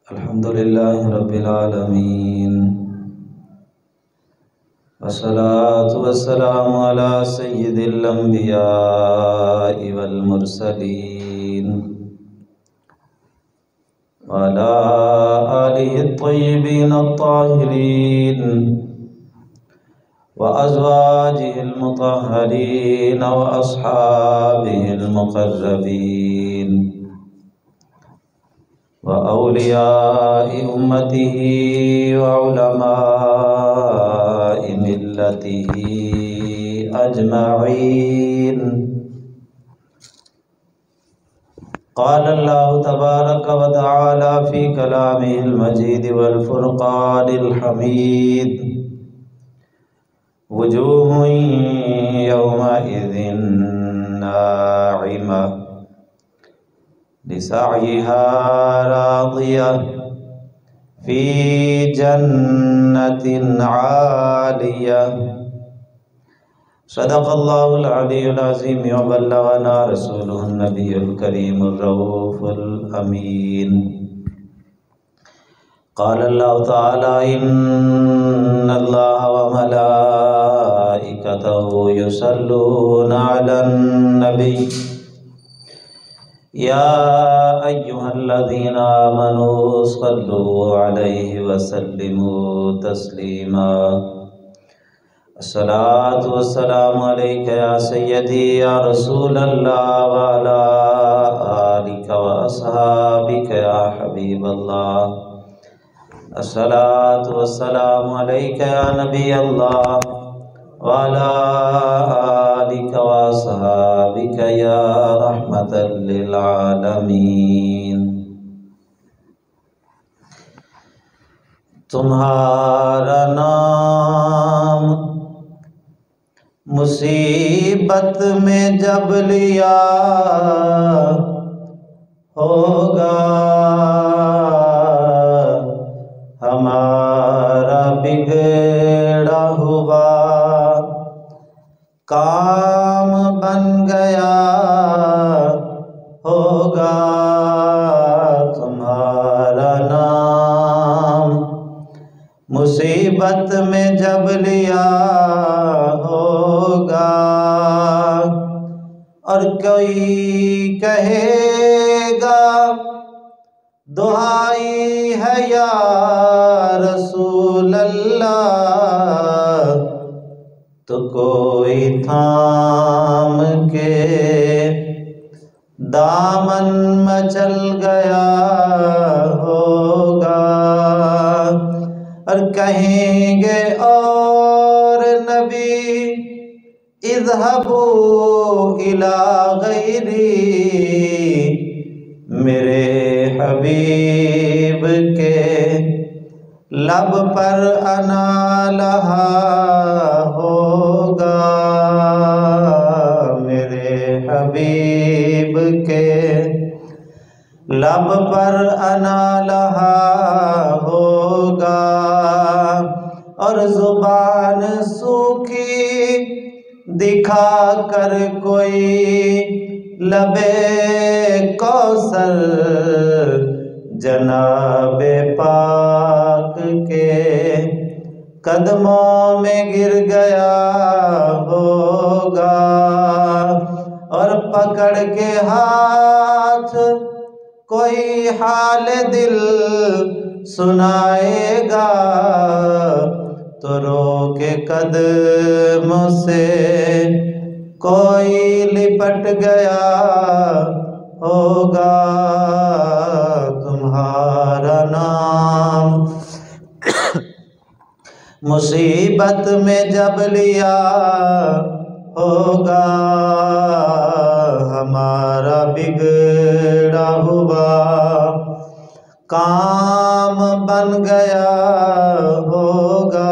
अल्हम्दुलिल्लाहि रब्बिल आलमीन वस्सलातु वस्सलामु अला सय्यिदिल अंबियाइ वल मुरसलीन व अला आलिहि त्तय्यिबीन अत्ताहिरीन व अज़वाजिहिल मुतहहरीन व अस्हाबिहिल मुक़र्रबीन व औलियाइ उम्मतिही व उलमाइ मिल्लतिही अजमईन। क़ाल अल्लाहु तबारक व तआला फ़ी कलामिहिल मजीद वल फ़ुरक़ानिल हमीद वुजूहुन यौमइज़िन नाइमा लिसअयिहा रादियह फ़ी जन्नतिन आलियह। सदक़ल्लाहुल अलीयुल अज़ीम व बल्लगना रसूलुहुन नबियुल करीमुर रऊफ़ुल अमीन। क़ाल अल्लाहु तआला इन्नल्लाहा व मलाइकतहु युसल्लूना अलन नबी या अय्युहल्लज़ीना आमनू सल्लु अलैहि व सल्लिमू तस्लीमा। अस्सलातु वस्सलामु अलैका या सय्यदी या रसूलल्लाह व अला आलिका व अस्हाबिका या हबीबल्लाह। अस्सलातु वस्सलामु अलैका या नबीयल्लाह व अला आलिका व अस्हाबिका या रहमतल लिल आलमीन। तुम्हारा नाम मुसीबत में जब लिया होगा, हमारा बिगड़ा हुआ काम बन गया होगा। तुम्हारा नाम मुसीबत में जब लिया होगा और कोई कहेगा दुहाई है या रसूल अल्लाह, तो कोई थाम के दामन मचल गया होगा और कहेंगे और नबी इज़हबू इला गैरी, मेरे हबीब के लब पर अना लहा होगा, मेरे हबीब के लब पर अना लहा होगा और जुबान सूखी दिखा कर कोई लबे कौसर जनाबे पाक के कदमों में गिर गया होगा और पकड़ के हाथ कोई हाल दिल सुनाएगा, तो रो के कदम से कोई लिपट गया होगा। तुम्हारा नाम मुसीबत में जब लिया होगा, हमारा बिगड़ा हुआ काम बन गया होगा।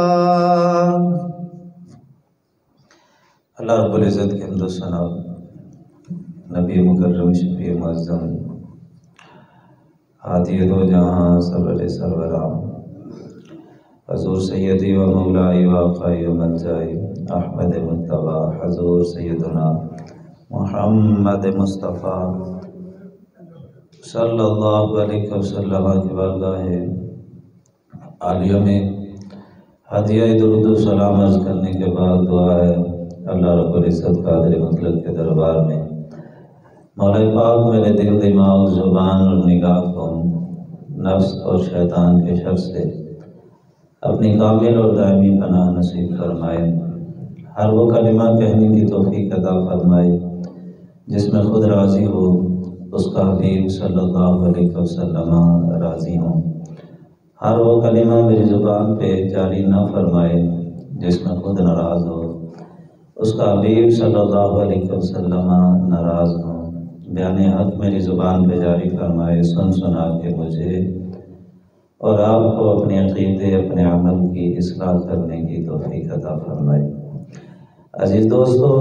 अल्लाह रब्बुल इज़्ज़त के हम्द व सना नबी मुकर्रम शफ़ी मुअज़्ज़म हादी दो जहां सरवरे सरवराम हज़ूर सैयदी व मौलाई व आक़ाई व मलजाई अहमद मुज्तबा हज़ूर सैयदना मुहम्मद मुस्तफ़ा सल्लल्लाहु अलैहि वसल्लम की बारगाह आलिया में हदिया दुरूद सलाम अर्ज़ करने के बाद दुआ है अल्लाह रब्बुल इज़्ज़त कादिर मुतलक के दरबार में मौला पाक मेरे दिल दिमाग ज़ुबान और निगाह को नफ्स और शैतान के शर से अपनी कामिल और दायमी पनाह नसीब फरमाए। हर वो कलिमा कहने की तौफीक अता फरमाए जिसमें खुद राज़ी हो, उसका हबीब सल्लल्लाहु अलैहि वसल्लम राज़ी हो। हर वो कलिमा मेरी ज़ुबान पे जारी ना फरमाए जिसमें खुद नाराज़ हो, उसका हबीब सल्लल्लाहु अलैहि वसल्लम नाराज़ हो। बयाने हक़ मेरी ज़ुबान पे जारी फरमाए, सुन सुना के मुझे और आपको अपने अक़ीदे अपने अमल की इस्लाह करने की तौफीक अता फरमाए। अजीज़ दोस्तों,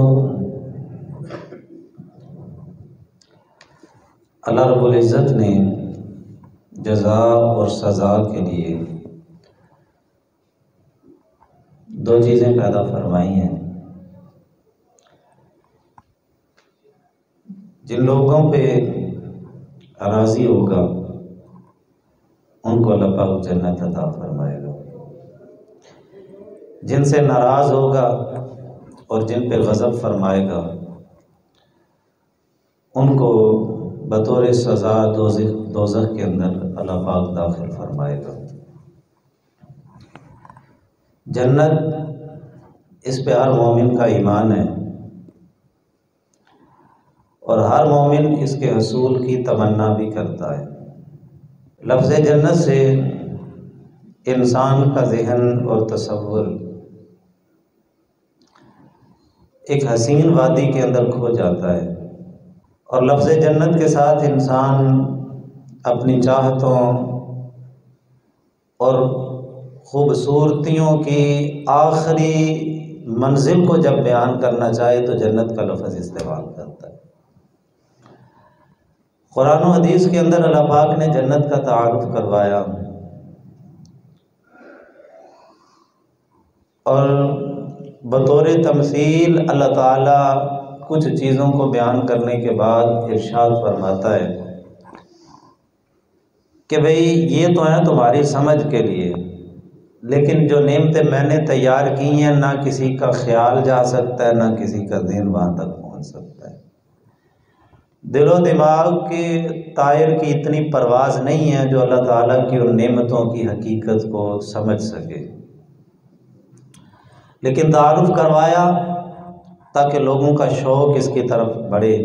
अल्लाह रब्बुल इज़्ज़त ने जज़ा और सज़ा के लिए दो चीज़ें पैदा फरमाई हैं। जिन लोगों पे राज़ी होगा उनको अल्लाह पाक जन्नत अता फरमाएगा, जिनसे नाराज़ होगा और जिन पे गज़ब फरमाएगा उनको बतौर सज़ा दोज़ख के अंदर अल्लाह पाक दाखिल फरमाएगा। जन्नत, इस पे हर मोमिन का ईमान है और हर मोमिन इसके हसूल की तमन्ना भी करता है। लफ्ज़ जन्नत से इंसान का ज़हन और तसव्वुर एक हसीन वादी के अंदर खो जाता है और लफ्ज़ जन्नत के साथ इंसान अपनी चाहतों और खूबसूरतियों की आखिरी मंजिल को जब बयान करना चाहे तो जन्नत का लफ्ज़ इस्तेमाल करता है। कुरान और हदीस के अंदर अल्लाह पाक ने जन्नत का तारुफ करवाया और बतौर तमसील अल्लाह ताला कुछ चीज़ों को बयान करने के बाद इरशाद फरमाता है कि भाई ये तो है तुम्हारी समझ के लिए, लेकिन जो नेमतें मैंने तैयार की हैं ना किसी का ख्याल जा सकता है ना किसी का ज़हन वहाँ तक पहुँच सकता है। दिलो दिमाग के तायर की इतनी परवाज़ नहीं है जो अल्लाह ताला की उन नेमतों की हकीकत को समझ सके, लेकिन तारुफ करवाया ताकि लोगों का शौक़ इसकी तरफ बढ़े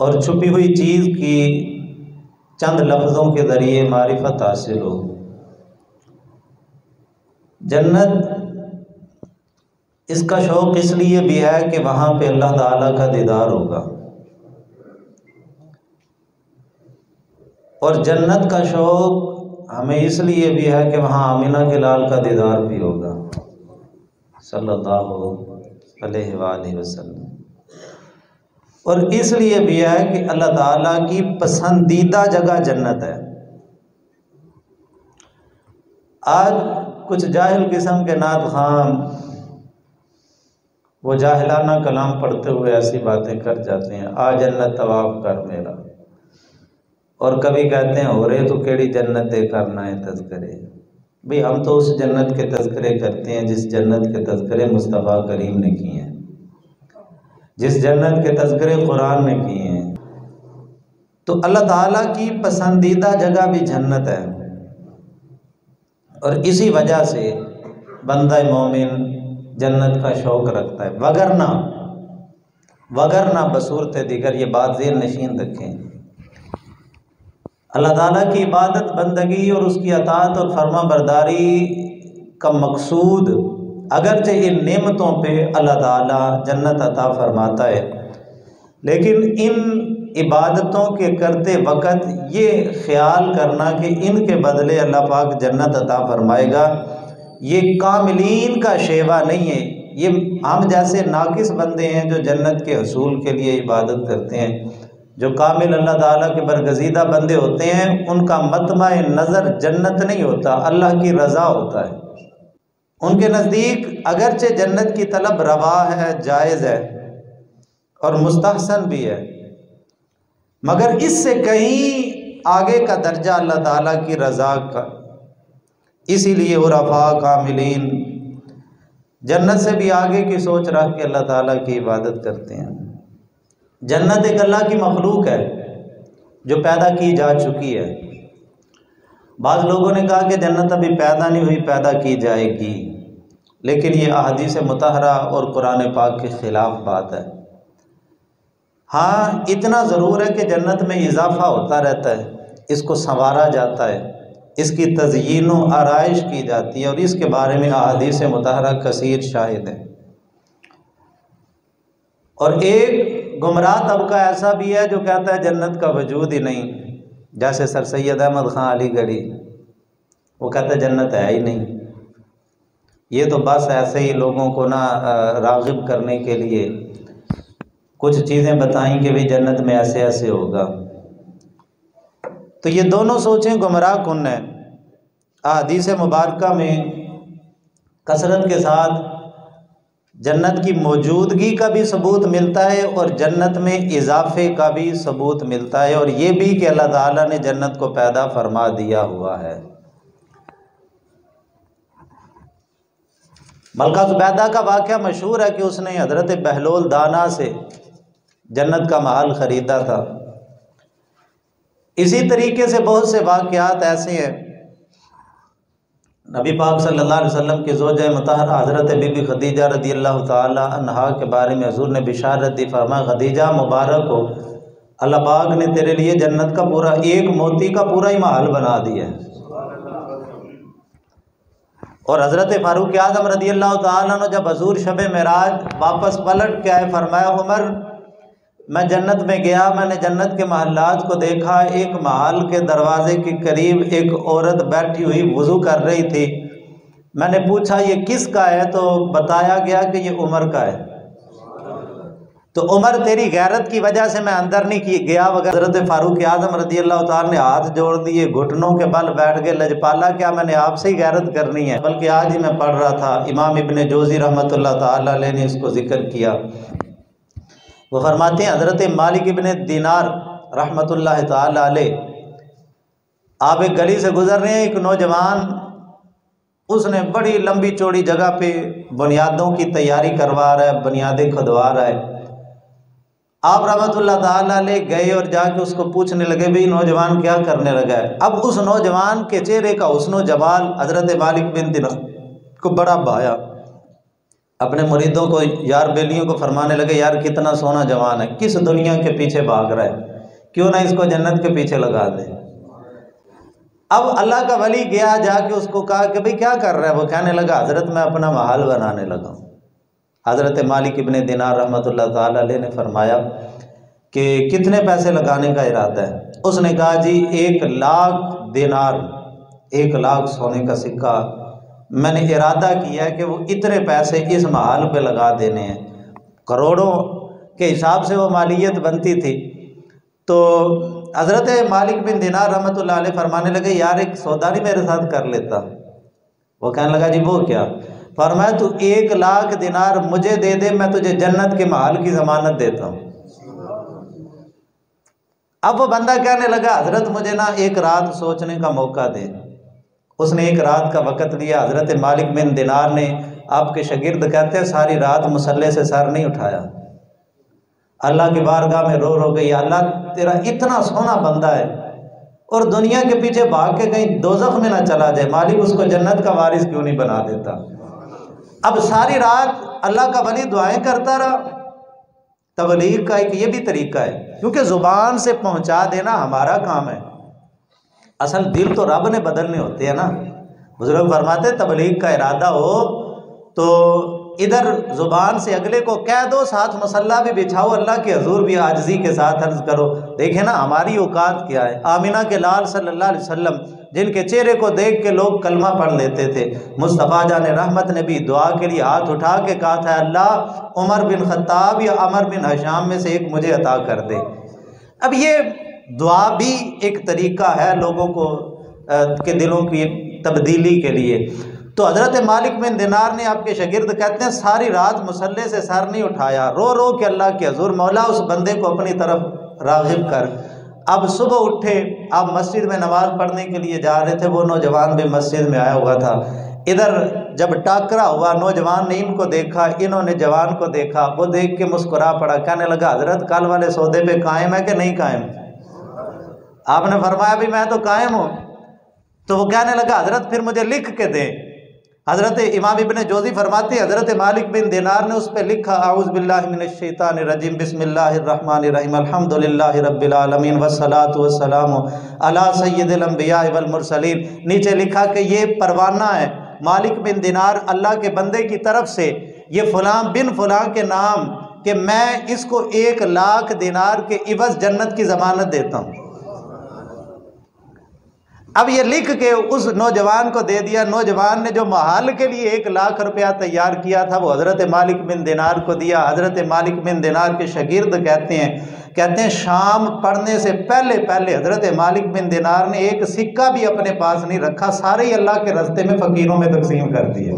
और छुपी हुई चीज़ की चंद लफ्ज़ों के ज़रिए मारिफत हासिल हो। जन्नत, इसका शौक़ इसलिए भी है कि वहाँ पे अल्लाह ताला का दीदार होगा और जन्नत का शौक़ हमें इसलिए भी है कि वहाँ आमिना के लाल का दीदार भी होगा सल्लल्लाहु अलैहि वसल्लम, और इसलिए भी है कि अल्लाह ताला की पसंदीदा जगह जन्नत है। आज कुछ जाहिल किस्म के नात खाम वो जाहिलाना कलाम पढ़ते हुए ऐसी बातें कर जाते हैं, आ जन्नत तवाफ कर मेरा, और कभी कहते हैं हो रहे तो केड़ी जन्नत दे करना है तज़किरे। भाई हम तो उस जन्नत के तज़किरे करते हैं जिस जन्नत के तज़किरे मुस्तफ़ा करीम ने किए हैं, जिस जन्नत के तज़किरे कुरान ने किए हैं। तो अल्लाह ताला की पसंदीदा जगह भी जन्नत है और इसी वजह से बंदा मोमिन जन्नत का शौक़ रखता है, वगरना बसूरत दिगर। ये बात ज़ेहन नशीन रखें, अल्लाह ताला की इबादत बंदगी और उसकी अताअत और फर्मा बरदारी का मकसूद, अगरचे इन नेमतों पे अल्लाह ताला जन्नत अता फरमाता है, लेकिन इन इबादतों के करते वक़्त ये ख्याल करना कि इनके बदले अल्लाह पाक जन्नत अता फरमाएगा, ये कामिलीन का शेवा नहीं है। ये हम जैसे नाकिस बंदे हैं जो जन्नत के हसूल के लिए इबादत करते हैं। जो कामिल अल्लाह ताला के बरगज़ीदा बंदे होते हैं उनका मतमा नज़र जन्नत नहीं होता, अल्लाह की रज़ा होता है। उनके नज़दीक अगरचे जन्नत की तलब रवा है, जायज़ है और मुस्तहसन भी है, मगर इससे कहीं आगे का दर्जा अल्लाह ताला की रज़ा का। इसीलिए उरफा कामिलीन जन्नत से भी आगे की सोच रख के अल्लाह ताला की इबादत करते हैं। जन्नत एक अल्लाह की मखलूक है जो पैदा की जा चुकी है। बाद लोगों ने कहा कि जन्नत अभी पैदा नहीं हुई, पैदा की जाएगी, लेकिन ये अहादीस मुतहरा और कुरान पाक के ख़िलाफ़ बात है। हाँ, इतना ज़रूर है कि जन्नत में इजाफ़ा होता रहता है, इसको संवारा जाता है, इसकी तज़यीन व आराइश की जाती है, और इसके बारे में अहादीस मुतहरा कसीर शाहिद है। और एक गुमराह तबका ऐसा भी है जो कहता है जन्नत का वजूद ही नहीं, जैसे सर सैयद अहमद ख़ान अलीगढ़ी, वो कहता है जन्नत है ही नहीं। ये तो बस ऐसे ही लोगों को ना राग़िब करने के लिए कुछ चीज़ें बताई कि भाई जन्नत में ऐसे ऐसे होगा। तो ये दोनों सोचें गुमराह कुन है। अहादीस मुबारका में कसरत के साथ जन्नत की मौजूदगी का भी सबूत मिलता है और जन्नत में इजाफे का भी सबूत मिलता है, और ये भी कि अल्लाह ताला ने जन्नत को पैदा फरमा दिया हुआ है। मलका ज़ुबैदा का वाक़या मशहूर है कि उसने हज़रत बहलोल दाना से जन्नत का महल ख़रीदा था। इसी तरीके से बहुत से वाक़यात ऐसे हैं। नबी पाक सल्लल्लाहु अलैहि वसल्लम की ज़ौजा मुतहरा हज़रत बीबी खदीजा रज़ियल्लाहु ताला अन्हा के बारे में हुज़ूर ने बिशारत दी, फरमाया खदीजा मुबारक हो, अल्लाह पाक ने तेरे लिए जन्नत का पूरा एक मोती का पूरा ही महल बना दिया है। और हज़रत फ़ारूक आज़म रज़ियल्लाहु ताला अन्हु जब हुज़ूर शब मेराज वापस पलट के आए, फरमाया उमर मैं जन्नत में गया, मैंने जन्नत के महलात को देखा। एक महल के दरवाजे के करीब एक औरत बैठी हुई वज़ू कर रही थी। मैंने पूछा ये किसका है, तो बताया गया कि ये उमर का है। तो उमर तेरी गैरत की वजह से मैं अंदर नहीं गया। हज़रत फ़ारूक आज़म रज़ियल्लाहु ताला ने हाथ जोड़ दिए, घुटनों के बल बैठ गए, लजपाला क्या मैंने आपसे ही गैरत करनी है। बल्कि आज ही मैं पढ़ रहा था, इमाम इब्न जोज़ी रहमतुल्लाह ताला अलैह ने इसको ज़िक्र किया। वो फरमाते हैं हज़रत मालिक इब्न दिनार रहमतुल्लाह ताला अलैह आप एक गली से गुज़र रहे हैं, एक नौजवान उसने बड़ी लंबी चौड़ी जगह पे बुनियादों की तैयारी करवा रहा है, बुनियादें खुदवा रहा है। आप रहमतुल्लाह ताला अलैह गए और जाके उसको पूछने लगे भाई नौजवान क्या करने लगा है। अब उस नौजवान के चेहरे का हुस्न जमाल हज़रत मालिक बिन दिनार को बड़ा भाया। अपने मुरीदों को, यार बेलियों को फरमाने लगे, यार कितना सोना जवान है, किस दुनिया के पीछे भाग रहा है, क्यों ना इसको जन्नत के पीछे लगा दे। अब अल्लाह का वली गया, जाके उसको कहा कि भाई क्या कर रहा है। वो कहने लगा हज़रत मैं अपना महल बनाने लगा। हज़रत मालिक इब्न दिनार रहमतुल्लाह ताला अलैह ने फरमाया कि कितने पैसे लगाने का इरादा है। उसने कहा जी 1 लाख दिनार, 1 लाख सोने का सिक्का मैंने इरादा किया है कि वो इतने पैसे इस महल पे लगा देने हैं। करोड़ों के हिसाब से वो मालियत बनती थी। तो हज़रत मालिक बिन दिनार रहमतुल्लाह अलैह फरमाने लगे यार एक सौदा नहीं मेरे साथ कर लेता। वो कहने लगा जी वो क्या। फरमाया तू 1 लाख दिनार मुझे दे दे, मैं तुझे जन्नत के महल की ज़मानत देता हूँ। अब वो बंदा कहने लगा हज़रत मुझे ना एक रात सोचने का मौका दे। उसने एक रात का वक़्त लिया। हज़रत मालिक बिन दिनार ने, आपके शागिर्द कहते हैं, सारी रात मुसल्ले से सर नहीं उठाया। अल्लाह की बारगाह में रो रो गई, अल्लाह तेरा इतना सोना बंदा है और दुनिया के पीछे भाग के कहीं दोज़ख में ना चला जाए, मालिक उसको जन्नत का वारिस क्यों नहीं बना देता। अब सारी रात अल्लाह का वली दुआएं करता रहा। तबलीग का एक ये भी तरीका है, क्योंकि ज़ुबान से पहुँचा देना हमारा काम है, असल दिल तो रब ने बदलने होते हैं ना। बुजुर्ग फरमाते तबलीग का इरादा हो तो इधर ज़ुबान से अगले को कह दो, साथ मसल्ला भी बिछाओ, अल्लाह के हजूर भी आजिज़ी के साथ अर्ज़ करो। देखें ना हमारी औकात क्या है। आमिना के लाल सल्लल्लाहु अलैहि वसल्लम जिनके चेहरे को देख के लोग कलमा पढ़ लेते थे, मुस्तफ़ा जान रहमत ने भी दुआ के लिए हाथ उठा के कहा था अल्लाह उमर बिन खत्ताब या अमर बिन हशाम में से एक मुझे अता कर दे। अब ये दुआ भी एक तरीका है लोगों को के दिलों की तब्दीली के लिए। तो हज़रत मालिक बिन दिनार ने, आपके शागिर्द कहते हैं, सारी रात मुसल्ले से सर नहीं उठाया, रो रो के अल्लाह के हजूर, मौला उस बंदे को अपनी तरफ राग़िब कर। अब सुबह उठे, आप मस्जिद में नमाज़ पढ़ने के लिए जा रहे थे, वो नौजवान भी मस्जिद में आया हुआ था। इधर जब टाकरा हुआ, नौजवान ने इनको देखा, इन्होंने जवान को देखा, वो देख के मुस्कुरा पड़ा, कहने लगा हज़रत कल वाले सौदे पे कायम है कि नहीं कायम? आपने फरमाया भी मैं तो कायम हूँ। तो वो कहने लगा हज़रत फिर मुझे लिख के दें। हज़रत इमाम इब्न जोज़ी फरमाते हज़रत मालिक बिन दिनार ने उस पर लिखा आऊज़ बिल्लाहि मिनश शैतानिर रजीम बिस्मिल्लाहिर रहमानिर रहीम अल्हम्दुलिल्लाहि रब्बिल आलमीन वस्सलातु वस्सलामु अला सय्यिदिल अंबिया वल मुरसलीन। नीचे लिखा कि ये परवाना है मालिक बिन दिनार अल्लाह के बंदे की तरफ से, ये फ़लाँ बिन फ़लाँ के नाम, कि मैं इसको 1 लाख दिनार के इवज़ जन्नत की ज़मानत देता हूँ। अब ये लिख के उस नौजवान को दे दिया। नौजवान ने जो महल के लिए 1 लाख रुपया तैयार किया था वो हज़रत मालिक बिन दिनार को दिया। हज़रत मालिक बिन दिनार के शागिर्द कहते हैं शाम पढ़ने से पहले पहले हज़रत मालिक बिन दिनार ने एक सिक्का भी अपने पास नहीं रखा, सारे ही अल्लाह के रास्ते में फ़कीरों में तकसीम कर दिए।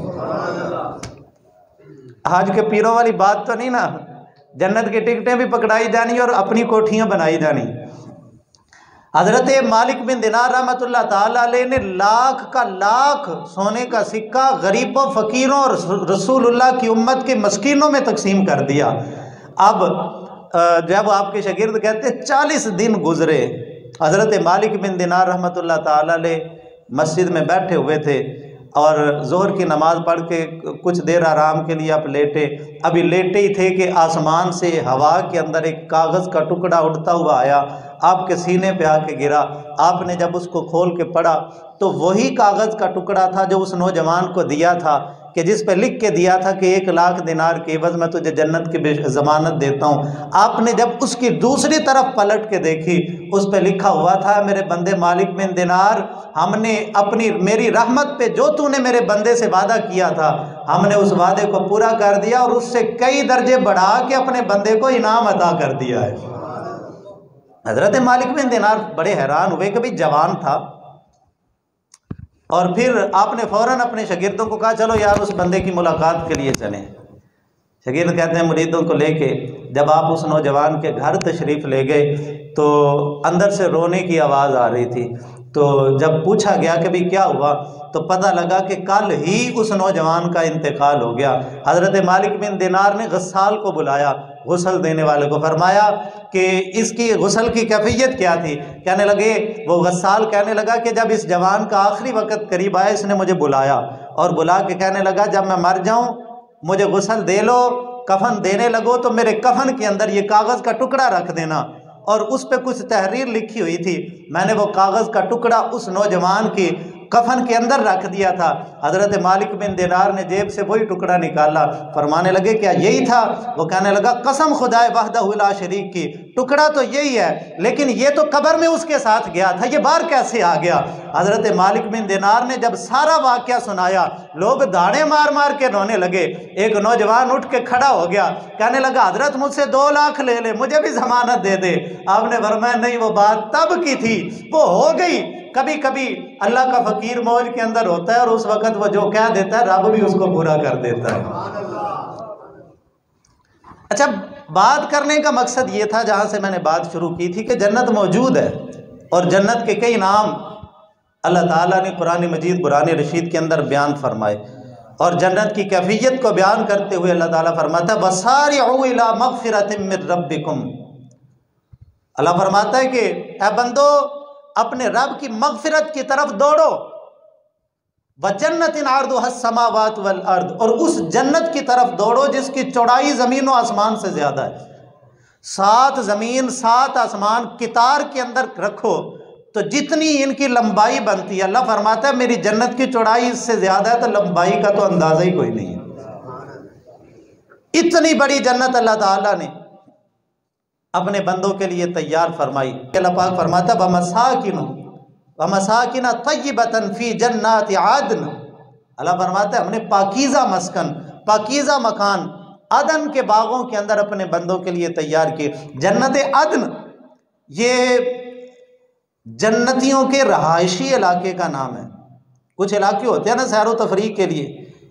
आज के पीरों वाली बात तो नहीं ना, जन्नत की टिकटें भी पकड़ाई जानी और अपनी कोठियाँ बनाई जानी। हज़रत मालिक बिन दिनार रहमतुल्लाह ताला अलैह ने लाख का लाख सोने का सिक्का गरीबों, फ़कीरों और रसूलुल्लाह की उम्मत के मस्कीनों में तकसीम कर दिया। अब जब आपके शागिर्द कहते 40 दिन गुजरे, हज़रत मालिक बिन दिनार रहमतुल्लाह ताला अलैह मस्जिद में बैठे हुए थे और ज़ोहर की नमाज़ पढ़ के कुछ देर आराम के लिए आप लेटे। अभी लेटे ही थे कि आसमान से हवा के अंदर एक कागज़ का टुकड़ा उड़ता हुआ आया, आपके सीने पे आके गिरा। आपने जब उसको खोल के पढ़ा तो वही कागज़ का टुकड़ा था जो उस नौजवान को दिया था, कि जिस पे लिख के दिया था कि 1 लाख दिनार के एवज़ में तुझे जन्नत की ज़मानत देता हूँ। आपने जब उसकी दूसरी तरफ पलट के देखी, उस पे लिखा हुआ था मेरे बंदे मालिक बिन दिनार, हमने मेरी रहमत पे जो तूने मेरे बंदे से वादा किया था, हमने उस वादे को पूरा कर दिया और उससे कई दर्जे बढ़ा के अपने बंदे को इनाम अता कर दिया है। हज़रत मालिक बिन दिनार बड़े हैरान हुए कि भाई जवान था, और फिर आपने फ़ौरन अपने शागिर्दों को कहा चलो यार उस बंदे की मुलाकात के लिए चलें। शागिर्द कहते हैं मुरीदों को लेके जब आप उस नौजवान के घर तशरीफ़ ले गए तो अंदर से रोने की आवाज़ आ रही थी। तो जब पूछा गया कि भाई क्या हुआ, तो पता लगा कि कल ही उस नौजवान का इंतकाल हो गया। हज़रत मालिक बिन दिनार ने गस्साल को बुलाया, गुस्ल देने वाले को, फरमाया कि इसकी गुस्ल की कैफियत क्या थी। कहने लगे, वो गस्साल कहने लगा कि जब इस जवान का आखिरी वक्त करीब आया, इसने मुझे बुलाया और बुला के कहने लगा जब मैं मर जाऊं मुझे गुस्ल दे लो, कफन देने लगो तो मेरे कफन के अंदर ये कागज़ का टुकड़ा रख देना। और उस पर कुछ तहरीर लिखी हुई थी, मैंने वो कागज़ का टुकड़ा उस नौजवान की कफन के अंदर रख दिया था। हज़रत मालिक बिन दिनार ने जेब से वही टुकड़ा निकाला, फरमाने लगे क्या यही था? वो कहने लगा कसम खुदाए वहदहु ला शरीक की, टुकड़ा तो यही है, लेकिन ये तो कब्र में उसके साथ गया था, ये बाहर कैसे आ गया? हज़रत मालिक बिन दिनार ने जब सारा वाक़या सुनाया, लोग दाड़े मार मार के रोने लगे। एक नौजवान उठ के खड़ा हो गया, कहने लगा हज़रत मुझसे 2 लाख ले ले, मुझे भी ज़मानत दे दे। आपने फरमाया नहीं, वो बात तब की थी, वो हो गई। कभी कभी अल्लाह का फ़कीर मौज के अंदर होता है और उस वक़्त वो जो कह देता है रब भी उसको पूरा कर देता है। अच्छा, बात करने का मकसद ये था जहाँ से मैंने बात शुरू की थी कि जन्नत मौजूद है और जन्नत के कई नाम अल्लाह ताला ने कुरान मजीद कुरान रशीद के अंदर बयान फरमाए। और जन्नत की कैफियत को बयान करते हुए अल्लाह ताला फरमाता है वसारिउ इला मग़फ़िरतिम मिन रब्बिकुम। अल्लाह फरमाता है कि ऐ बंदो अपने रब की मग़फ़िरत की तरफ दौड़ो, व जन्नतिन अर्दुहस समावात वल अर्द, और उस जन्नत की तरफ दौड़ो जिसकी चौड़ाई ज़मीन व आसमान से ज़्यादा है। 7 ज़मीन 7 आसमान कितार के अंदर रखो तो जितनी इनकी लंबाई बनती है, अल्लाह फरमाता है मेरी जन्नत की चौड़ाई इससे ज़्यादा है, तो लंबाई का तो अंदाज़ा ही कोई नहीं है। इतनी बड़ी जन्नत अल्लाह ताला ने अपने बंदों के लिए तैयार फरमाई। अल्लाह पाक फरमाता वमसाकिन तय्यबतन फी जन्नाति आदन। अल्लाह फरमाता है हमने पाकीज़ा मस्कन, पाकीज़ा मकान अदन के बागों के अंदर अपने बंदों के लिए तैयार किए। जन्नत अदन ये जन्नतियों के रहायशी इलाके का नाम है। कुछ इलाके होते हैं ना सैर व तफरीक के लिए,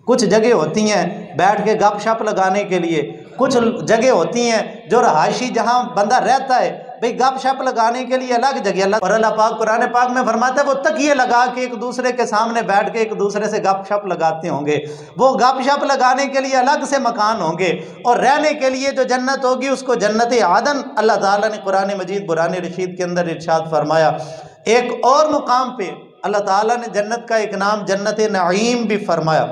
कुछ जगह होती हैं बैठ के गप शप लगाने के लिए, कुछ जगह होती हैं जो रहायशी जहाँ बंदा रहता है भाई गप शप लगाने के लिए अलग जगह अल्लाह, और अल्लाह पाक कुरान पाक में फरमाता है वो तकिए लगा के एक दूसरे के सामने बैठ के एक दूसरे से गप शप लगाते होंगे। वो गप शप लगाने के लिए अलग से मकान होंगे, और रहने के लिए जो जन्नत होगी उसको जन्नत आदन अल्लाह ताला ने कुरान मजीद कुरान रशीद के अंदर इरशाद फरमाया। एक और मुकाम पे अल्लाह ताला ने जन्नत का एक नाम जन्नत नईम भी फरमाया,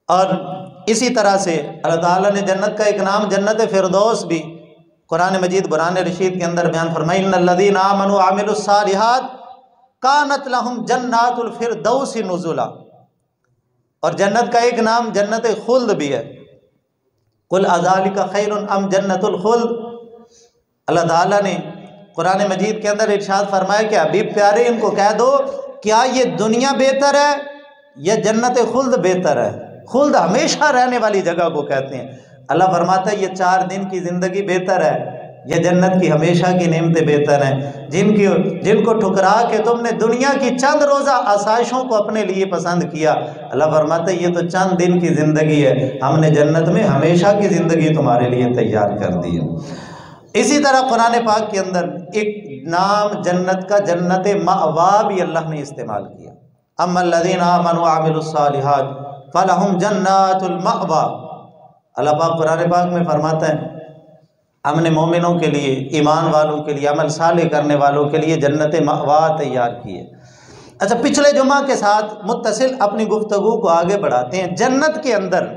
और इसी तरह से अल्लाह ताला ने जन्नत का एक नाम जन्नत फिरदौस भी कुरान मजीद कुरान रशीद के अंदर बयान फरमाया। इन्नल्लज़ीना आमनू व अमिलुस्सालिहात कानत लहुम जन्नातुल फिरदौसी नुज़ुला, और जन्नत का एक नाम जन्नत खुल्द भी है। कुल अज़ालिका खैरुन अम जन्नतुल खुल्द, अल्लाह ताला ने कुरान मजीद के अंदर इरशाद फरमाया कि हबीब प्यारे इनको कह दो क्या ये दुनिया बेहतर है या जन्नत खुल्द बेहतर है। खुल्द हमेशा रहने वाली जगह को कहते हैं। अल्लाह फरमाता है ये 4 दिन की ज़िंदगी बेहतर है या जन्नत की हमेशा की नेमतें बेहतर हैं, जिनको ठुकरा के तुमने दुनिया की चंद रोज़ा आसाइशों को अपने लिए पसंद किया। अल्लाह फरमाता है ये तो चंद दिन की ज़िंदगी है, हमने जन्नत में हमेशा की ज़िंदगी तुम्हारे लिए तैयार कर दी है। इसी तरह कुरान पाक के अंदर एक नाम जन्नत का जन्नत मअवा भी अल्लाह ने इस्तेमाल किया। अम्मल्लज़ीना आमनू व अमिलुस्सालिहात फलहुम जन्नातुल मअवा, अल्लाह पाक कुरान पाक में फरमाता है हमने मोमिनों के लिए, ईमान वालों के लिए, अमल साले करने वालों के लिए जन्नत मअवा तैयार की है। अच्छा, पिछले जुमा के साथ मुत्तसिल अपनी गुफ्तगू को आगे बढ़ाते हैं। जन्नत के अंदर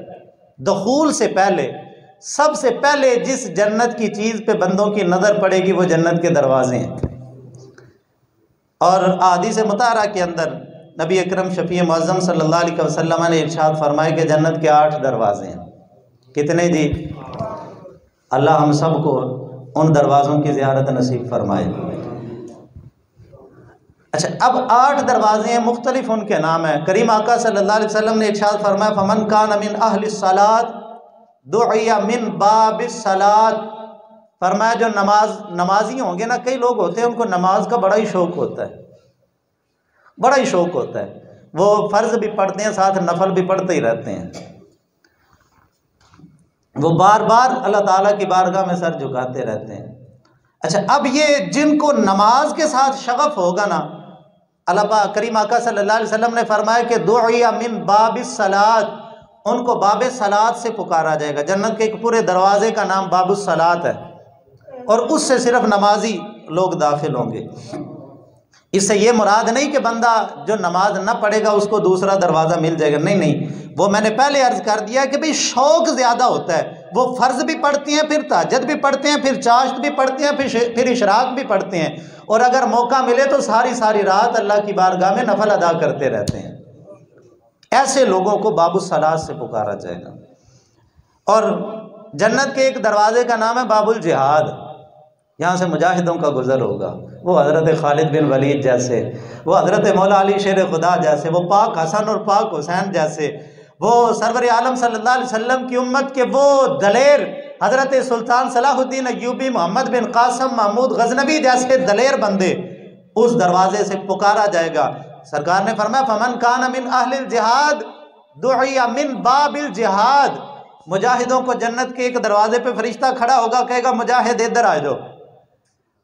दुखूल से पहले सबसे पहले जिस जन्नत की चीज़ पे बंदों की नज़र पड़ेगी वो जन्नत के दरवाजे हैं। और हदीस मुताहरा के अंदर नबी अकरम शफ़ी मुअज़्ज़म सल्लल्लाहु अलैहि वसल्लम ने इरशाद फरमाया कि जन्नत के 8 दरवाजे हैं। कितने जी? अल्लाह हम सब को उन दरवाज़ों की ज़ियारत नसीब फरमाए। अच्छा, अब 8 दरवाजे हैं, मुख्तलिफ उनके नाम हैं। करीम आका सल्लल्लाहु अलैहि वसल्लम ने इरशाद फरमाया फमन कान मिन अहलिस सलात दुइया मिन बाबिस सलात, फरमाया जो नमाजी होंगे ना, कई लोग होते हैं उनको नमाज का बड़ा ही शौक़ होता है, बड़ा ही शौक़ होता है, वो फ़र्ज़ भी पढ़ते हैं साथ नफल भी पढ़ते ही रहते हैं, वो बार बार अल्लाह ताला की बारगाह में सर झुकाते रहते हैं। अच्छा, अब ये जिनको नमाज के साथ शगफ होगा ना, अल्लाह करीम आका सल्लल्लाहु अलैहि वसल्लम ने फरमाया कि दुइया मिन बाबिस सलात, उनको बाबे सलात से पुकारा जाएगा। जन्नत के एक पूरे दरवाजे का नाम बाबुस सलात है, और उससे सिर्फ नमाजी लोग दाखिल होंगे। इससे ये मुराद नहीं कि बंदा जो नमाज न पढ़ेगा उसको दूसरा दरवाज़ा मिल जाएगा, नहीं नहीं, वो मैंने पहले अर्ज़ कर दिया कि भाई शौक़ ज़्यादा होता है। वो फ़र्ज़ भी पढ़ती हैं, फिर तहज्जुद भी पढ़ते हैं, फिर चाश्त भी पढ़ते हैं, फिर इशराक भी पढ़ते हैं, और अगर मौका मिले तो सारी रात अल्लाह की बारगाह में नफल अदा करते रहते हैं। ऐसे लोगों को बाबुस सलात से पुकारा जाएगा। और जन्नत के एक दरवाजे का नाम है बाबुल जिहाद, यहाँ से मुजाहिदों का गुज़र होगा। वो हज़रत खालिद बिन वलीद जैसे, वो हज़रत मौला अली शेर खुदा जैसे, वो पाक हसन और पाक हुसैन जैसे, वो सरवर आलम सल्लल्लाहु अलैहि वसल्लम की उम्मत के वो दलेर हज़रत सुल्तान सलाहुद्दीन अय्यूबी, मोहम्मद बिन कासिम महमूद गजनबी जैसे दलेर बंदे उस दरवाजे से पुकारा जाएगा। सरकार ने फरमाया फमन कान मिन अहलिल जिहाद दुइया मिन बाबिल जिहाद, मुजाहिदों को जन्नत के एक दरवाजे पे फरिश्ता खड़ा होगा, कहेगा मुजाहिद इधर आ जाओ,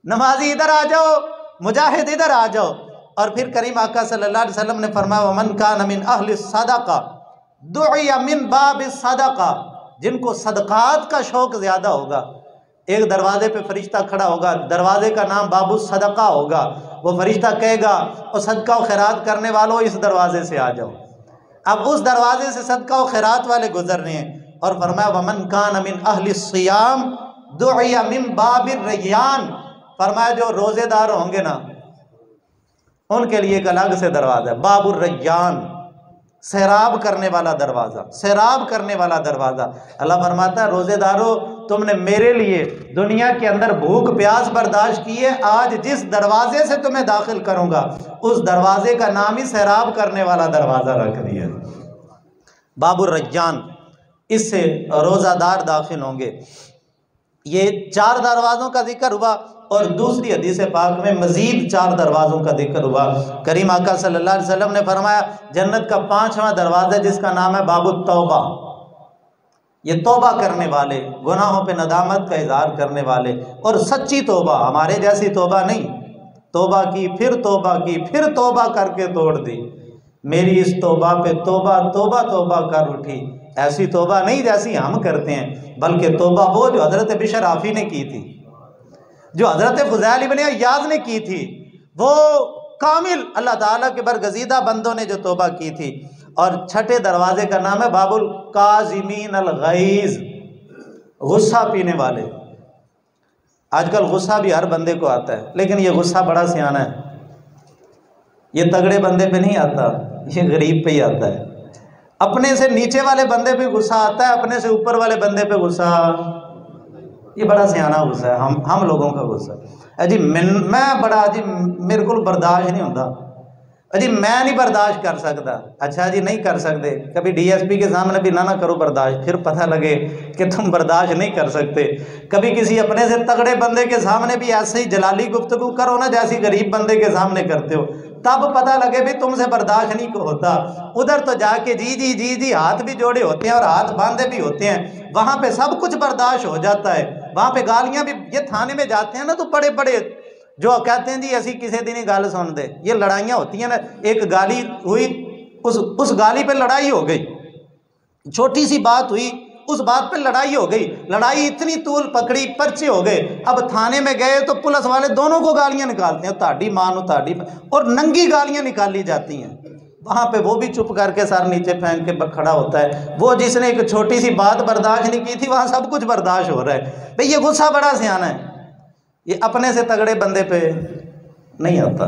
नमाजी इधर आ जाओ, मुजाहिद इधर आ जाओ। और फिर करीम आका सल्लल्लाहु अलैहि वसल्लम ने फरमाया वमन कान मिन अहलिस सदका दुइया मिन बाबिस सदका, जिनको सदकात का शौक़ ज़्यादा होगा, एक दरवाजे पे फरिश्ता खड़ा होगा, दरवाजे का नाम बाबुस सदका होगा। वो फरिश्ता कहेगा और सदका व खैरात करने वालों इस दरवाजे से आ जाओ। अब उस दरवाजे से सदका व खैरात वाले गुजरने हैं। और फरमाया वमन कान मिन अहलिस सियाम दुइया मिन बाबिर रय्यान, फरमाया जो रोज़ेदार होंगे ना उनके लिए एक अलग से दरवाज़ा है, बाबुर रय्यान, सैराब करने वाला दरवाज़ा, सैराब करने वाला दरवाज़ा। अल्लाह फरमाता है रोज़ेदारों तुमने मेरे लिए दुनिया के अंदर भूख प्यास बर्दाश्त की है, आज जिस दरवाजे से तुम्हें दाखिल करूँगा उस दरवाजे का नाम ही सैराब करने वाला दरवाज़ा रख दिया, बाबुर रय्यान। इससे रोज़ादार दाखिल होंगे। ये 4 दरवाज़ों का जिक्र हुआ, और दूसरी हदीस पाक में मज़ीद 4 दरवाज़ों का जिक्र हुआ। करीम आका सल्लल्लाहु अलैहि वसल्लम ने फरमाया जन्नत का 5वां दरवाज़ा जिसका नाम है बाबुत तौबा, ये तौबा करने वाले, गुनाहों पे नदामत का इज़हार करने वाले, और सच्ची तौबा, हमारे जैसी तौबा नहीं, तौबा की फिर तौबा की फिर तौबा करके तोड़ दी। मेरी इस तौबा पे तौबा तौबा तौबा कर उठी। ऐसी तौबा नहीं जैसी हम करते हैं, बल्कि तौबा वो जो हज़रत बिशर आफ़ी ने की थी, जो हज़रत फ़ुज़ैल इब्न अय्याज़ ने की थी, वो कामिल अल्लाह ताला के बरगज़ीदा बंदों ने जो तौबा की थी। और छठे दरवाजे का नाम है बाबुल काज़िमीन अल गैज़, गुस्सा पीने वाले। आजकल गुस्सा भी हर बंदे को आता है, लेकिन ये गुस्सा बड़ा सियाना है। ये तगड़े बंदे पे नहीं आता, ये गरीब पे ही आता है। अपने से नीचे वाले बंदे पे गुस्सा आता है, अपने से ऊपर वाले बंदे पे गुस्सा, ये बड़ा सियाना गुस्सा है हम लोगों का गुस्सा। अजी मैं बड़ा अजी मेरे को बर्दाश्त नहीं होता, अजी मैं नहीं बर्दाश्त कर सकता। अच्छा जी, नहीं कर सकते, कभी डीएसपी के सामने भी ना करो बर्दाश्त, फिर पता लगे कि तुम बर्दाश्त नहीं कर सकते। कभी किसी अपने से तगड़े बंदे के सामने भी ऐसे ही जलाली गुफ्तगू करो ना जैसी गरीब बंदे के सामने करते हो, तब पता लगे भी तुमसे बर्दाश्त नहीं होता। उधर तो जाके जी जी जी जी हाथ भी जोड़े होते हैं और हाथ बांधे भी होते हैं, वहाँ पे सब कुछ बर्दाश्त हो जाता है। वहाँ पे गालियाँ भी, ये थाने में जाते हैं ना तो बड़े बड़े जो कहते हैं जी ऐसी किसी दिन ही गाल सुन दे, ये लड़ाइयाँ होती हैं ना। एक गाली हुई, उस गाली पे लड़ाई हो गई, छोटी सी बात हुई, उस बात पे लड़ाई हो गई, लड़ाई इतनी तूल पकड़ी, पर्चे हो गए। अब थाने में गए तो पुलिस वाले दोनों को गालियां निकालते हैं, ताड़ी मानो ताड़ी, और नंगी गालियां निकाली जाती हैं। वहाँ पे वो भी चुप करके सर नीचे फेंक के खड़ा होता है। वो जिसने एक छोटी सी बात बर्दाश्त नहीं की थी, वहाँ सब कुछ बर्दाश्त हो रहा है। भाई ये गुस्सा बड़ा सियाना है, ये अपने से तगड़े बंदे पे नहीं आता।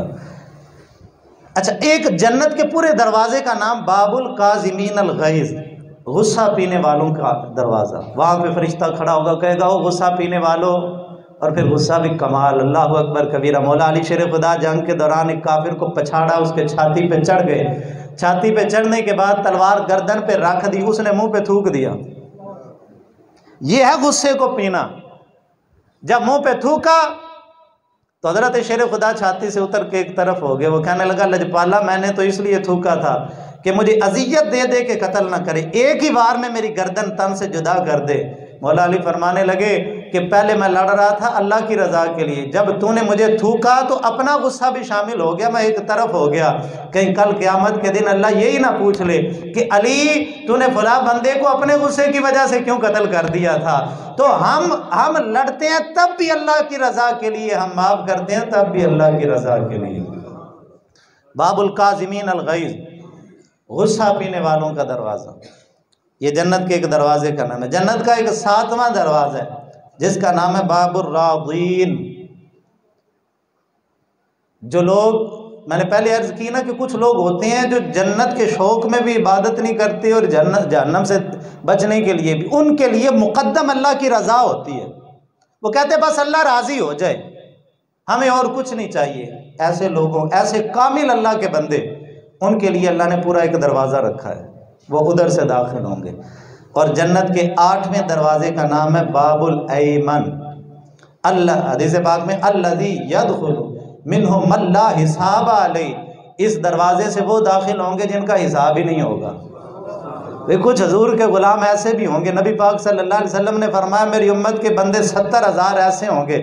अच्छा, एक जन्नत के पूरे दरवाजे का नाम बाबुल काज़िमीन अल गैज़, गुस्सा पीने वालों का दरवाज़ा। वहाँ पे फरिश्ता खड़ा होगा, कहेगा वो गुस्सा पीने वालों, और फिर गुस्सा भी कमाल, अल्लाह अकबर कबीरा। मौला अली शेर खुदा जंग के दौरान एक काफिर को पछाड़ा, उसके छाती पे चढ़ गए, छाती पे चढ़ने के बाद तलवार गर्दन पे रख दी, उसने मुंह पे थूक दिया। ये है गुस्से को पीना। जब मुंह पे थूका तो हजरत शेर खुदा छाती से उतर के एक तरफ हो गए। वो कहने लगा, लजपाला मैंने तो इसलिए थूका था कि मुझे अजियत दे दे के कत्ल ना करे, एक ही बार में मेरी गर्दन तन से जुदा कर दे। मौला अली फरमाने लगे कि पहले मैं लड़ रहा था अल्लाह की रज़ा के लिए, जब तूने मुझे थूका तो अपना गुस्सा भी शामिल हो गया, मैं एक तरफ हो गया। कहीं कल क़यामत के दिन अल्लाह यही ना पूछ ले कि अली तूने फला बंदे को अपने गुस्से की वजह से क्यों कत्ल कर दिया था। तो हम लड़ते हैं तब भी अल्लाह की रज़ा के लिए, हम माफ़ करते हैं तब भी अल्लाह की रज़ा के लिए। बाबुल काज़िमीन अल गैज़, गुस्सा पीने वालों का दरवाज़ा, ये जन्नत के एक दरवाजे का नाम है। जन्नत का एक 7वां दरवाज़ा है जिसका नाम है बाबुर राज़ीन। जो लोग, मैंने पहले अर्ज़ की ना कि कुछ लोग होते हैं जो जन्नत के शौक़ में भी इबादत नहीं करते और जहन्नम से बचने के लिए भी, उनके लिए मुक़द्दम अल्लाह की रज़ा होती है। वो कहते हैं बस अल्लाह राज़ी हो जाए, हमें और कुछ नहीं चाहिए। ऐसे लोगों, ऐसे कामिल अल्लाह के बंदे, उनके लिए अल्लाह ने पूरा एक दरवाज़ा रखा है, वो उधर से दाखिल होंगे। और जन्नत के 8वें दरवाजे का नाम है बाबुल ऐमन। अल्लाह हदीस पाक में अल्लज़ी यदखुलु मिन्हु मन ला हिसाब अलैहि, इस दरवाजे से वो दाखिल होंगे जिनका हिसाब ही नहीं होगा। वे कुछ हजूर के गुलाम ऐसे भी होंगे, नबी पाक सल्लल्लाहु अलैहि वसल्लम ने फरमाया मेरी उम्मत के बंदे 70,000 ऐसे होंगे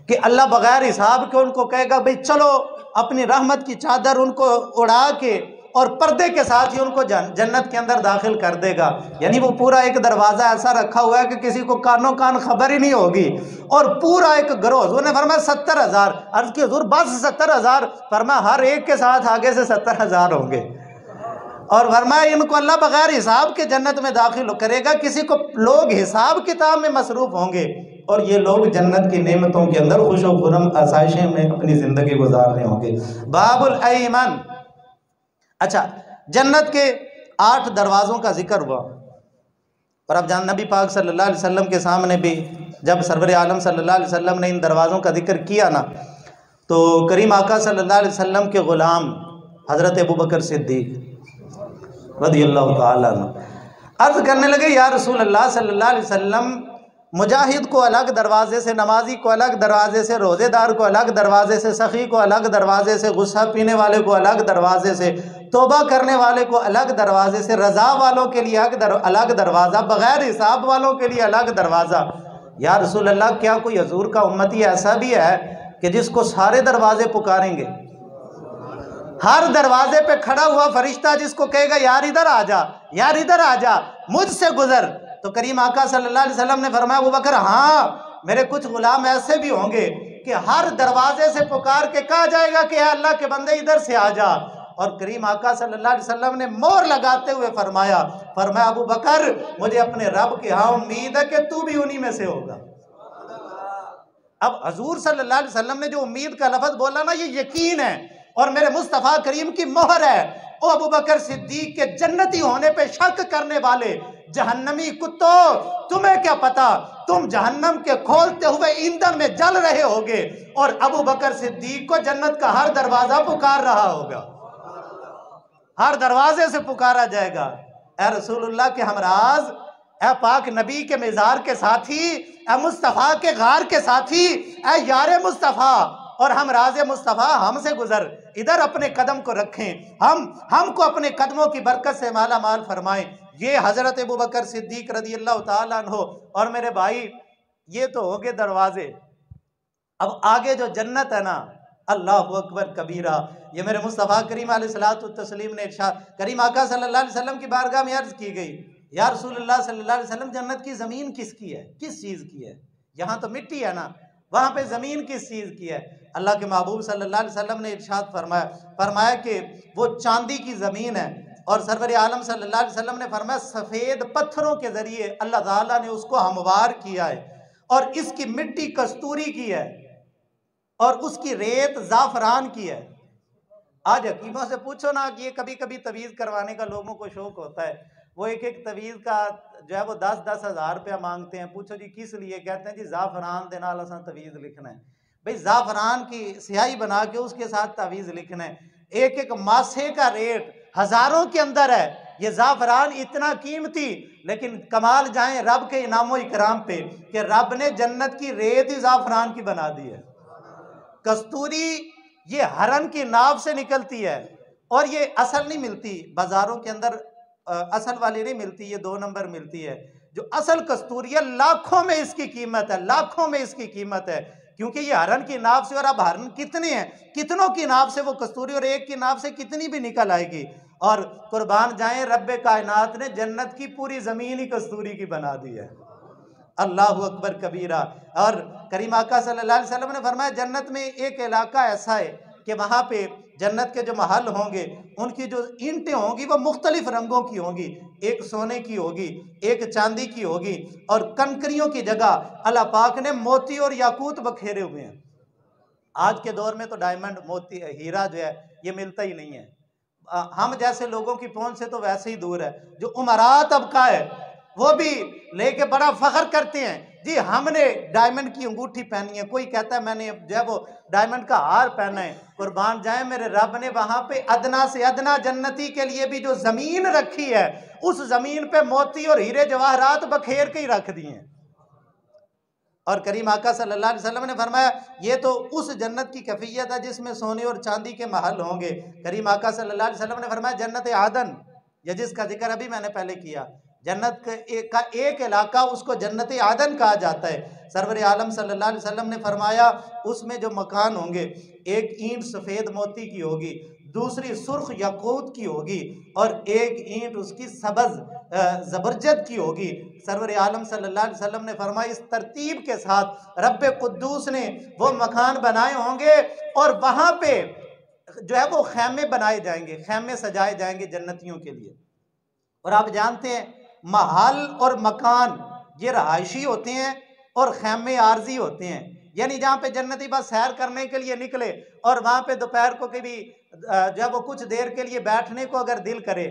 कि अल्लाह बगैर हिसाब के उनको कहेगा भाई चलो, अपनी रहमत की चादर उनको उड़ा के और पर्दे के साथ ही उनको जन्नत के अंदर दाखिल कर देगा। यानी वो पूरा एक दरवाज़ा ऐसा रखा हुआ है कि किसी को कानों कान खबर ही नहीं होगी। और पूरा एक ग्रोह, उन्होंने फरमाया 70,000, अर्ज़ की हुजूर बस 70,000, फरमाया हर एक के साथ आगे से 70,000 होंगे। और फरमाया इनको अल्लाह बगैर हिसाब के जन्नत में दाखिल करेगा। किसी को लोग हिसाब किताब में मसरूफ़ होंगे और ये लोग जन्नत की नेमतों के अंदर खुश व खुरम आसाइशें में अपनी ज़िंदगी गुजार रहे होंगे। बाबुल ऐमन। अच्छा, जन्नत के 8 दरवाज़ों का जिक्र हुआ, और अब जान नबी पाक सल्लल्लाहु अलैहि वसल्लम के सामने भी जब सरवर आलम सल्लल्लाहु अलैहि वसल्लम ने इन दरवाज़ों का जिक्र किया ना, तो करीम आका सल्लल्लाहु अलैहि वसल्लम के ग़ुलाम हज़रत अबू बकर सिद्दीक़ रज़ियल्लाहु ताला अन्हु अर्ज़ करने लगे, या रसूल अल्लाह सल्लल्लाहु अलैहि वसल्लम, मुजाहिद को अलग दरवाजे से, नमाजी को अलग दरवाजे से, रोज़ेदार को अलग दरवाजे से, सखी को अलग दरवाजे से, गुस्सा पीने वाले को अलग दरवाजे से, तौबा करने वाले को अलग दरवाजे से, रज़ा वालों के लिए अलग दरवाज़ा, बग़ैर हिसाब वालों के लिए अलग दरवाज़ा। या रसूल अल्लाह, क्या कोई हजूर का उम्मती ऐसा भी है कि जिसको सारे दरवाजे पुकारेंगे? हर दरवाजे पे खड़ा हुआ फरिश्ता जिसको कहेगा यार इधर आ जा, यार इधर आ जा, मुझसे गुजर। तो करीम आका सल्लल्लाहु अलैहि वसल्लम ने फरमाया, अबू बकर, हाँ मेरे कुछ गुलाम ऐसे भी होंगे कि हर दरवाजे से पुकार के कहा जाएगा कि अल्लाह के बंदे इधर से आ जा। और करीम आका सल्लल्लाहु अलैहि वसल्लम ने मोहर लगाते हुए फरमाया अबू बकर, मुझे अपने रब के यहाँ उम्मीद है कि तू भी उन्हीं में से होगा। अब हजूर सल्लल्लाहु अलैहि वसल्लम ने जो उम्मीद का लफ्ज बोला ना, ये यकीन है और मेरे मुस्तफ़ा करीम की मोहर है। ओ अबू बकर सिद्दीक के जन्नती होने पे शक करने वाले जहन्नमी कुत्तों, तुम्हें क्या पता, तुम जहन्नम के खोलते हुए ईंधन में जल रहे होगे और अबू बकर सिद्दीक को जन्नत का हर दरवाजा पुकार रहा होगा, हर दरवाजे से पुकारा जाएगा। ए रसूलुल्लाह के हमराज, ए पाक नबी के मिज़ार के साथी, ए मुस्तफ़ा के गार के साथी, ए यारे मुस्तफ़ा और हम राज़े मुस्तफ़ा, हमसे गुजर, इधर अपने कदम को रखें, हमको अपने कदमों की बरकत से माला माल फरमाएं। ये हज़रत अबू बकर सिद्दीक रज़ियल्लाहु ताला अन्हो। और मेरे भाई, ये तो हो गए दरवाजे। अब आगे जो जन्नत है ना, अल्लाहु अकबर कबीरा, ये मेरे मुस्तफ़ा करीम अलैहिस्सलातु तस्लीम ने इरशाद, करीम आका सल्लल्लाहु अलैहि वसल्लम की बारगाह में अर्ज़ की गई, या रसूलुल्लाह सल्लल्लाहु अलैहि वसल्लम, जन्नत की ज़मीन किसकी है, किस चीज़ की है? यहाँ तो मिट्टी है ना, वहाँ पे ज़मीन किस चीज़ की है? अल्लाह के महबूब सल्लल्लाहु अलैहि वसल्लम ने इरशाद फरमाया कि वो चांदी की ज़मीन है। और सरवर आलम सल्लल्लाहु अलैहि वसल्लम ने फरमाया, सफ़ेद पत्थरों के ज़रिए अल्लाह ताला ने उसको हमवार किया है और इसकी मिट्टी कस्तूरी की है और उसकी रेत ज़ाफ़रान की है। आज हकीमों से पूछो ना कि ये कभी कभी तवीज़ करवाने का लोगों को शौक़ होता है, वो एक एक तवीज़ का जो है वो 10-10 हज़ार रुपया मांगते हैं। पूछो जी किस लिए? कहते हैं जी ज़ाफ़रान देना असा तवीज़ लिखना है। भाई ज़ाफ़रान की स्याही बना के उसके साथ तवीज़ लिखना है। एक एक मासे का रेट हज़ारों के अंदर है। ये ज़ाफ़रान इतना कीमती, लेकिन कमाल जाएं रब के इनामो इकराम पे कि रब ने जन्नत की रेत ही ज़ाफ़रान की बना दी है। कस्तूरी ये हरन की नाव से निकलती है और ये असल नहीं मिलती बाज़ारों के अंदर, असल वाली नहीं मिलती, ये 2 नंबर मिलती है। जो असल कस्तूरी है, लाखों में इसकी कीमत है, लाखों में इसकी कीमत है, क्योंकि ये हरन की नाव से, और अब हरन कितने हैं, कितनों की नाव से वो कस्तूरी, और एक की नाव से कितनी भी निकल आएगी। और कुर्बान जाएं, रब्बे कायनात ने जन्नत की पूरी ज़मीन ही कस्तूरी की बना दी है। अल्लाहु अकबर कबीरा। और करीम आका सल्लल्लाहु अलैहि वसल्लम ने फरमाया, जन्नत में एक इलाका ऐसा है कि वहाँ पे जन्नत के जो महल होंगे, उनकी जो ईंटें होंगी वो मुख्तलिफ रंगों की होंगी, एक सोने की होगी, एक चांदी की होगी, और कंकरियों की जगह अल्लाह पाक ने मोती और याकूत बखेरे हुए हैं। आज के दौर में तो डायमंड, मोती, हीरा जो है ये मिलता ही नहीं है। हम जैसे लोगों की पहुंच से तो वैसे ही दूर है। जो उमरा तबका है वो भी लेके बड़ा फख्र करते हैं, जी हमने डायमंड की अंगूठी पहनी है, कोई कहता है मैंने जो है वो डायमंड का हार पहना है। कुर्बान जाए, मेरे रब ने वहां पे अदना से अदना जन्नती के लिए भी जो जमीन रखी है, उस जमीन पे मोती और हीरे जवाहरात बखेर के ही रख दिए हैं। और करीम आका सल्लल्लाहु अलैहि वसल्लम ने फरमाया, ये तो उस जन्नत की कैफियत है जिसमें सोने और चांदी के महल होंगे। करीम आका सल्लल्लाहु अलैहि वसल्लम ने फरमाया, जन्नत आदन, या जिसका जिक्र अभी मैंने पहले किया, जन्नत का एक इलाका उसको जन्नत आदन कहा जाता है। सरवर आलम सल्लल्लाहु अलैहि वसल्लम ने फरमाया, उसमें जो मकान होंगे, एक ईंट सफ़ेद मोती की होगी, दूसरी सुर्ख याकूत की होगी, और एक ईंट उसकी सबज ज़बरजद की होगी। सरवर आलम सल्लल्लाहु अलैहि वसल्लम ने फरमाया, इस तरतीब के साथ रब्बे कुद्दूस ने वो मकान बनाए होंगे और वहाँ पे जो है वो खैमे बनाए जाएंगे, खैमे सजाए जाएंगे जन्नतियों के लिए। और आप जानते हैं, महल और मकान ये रहायशी होते हैं और खैमे आर्जी होते हैं। यानी जहाँ पे जन्नती बस सैर करने के लिए निकले और वहाँ पे दोपहर को कभी जब वो कुछ देर के लिए बैठने को अगर दिल करे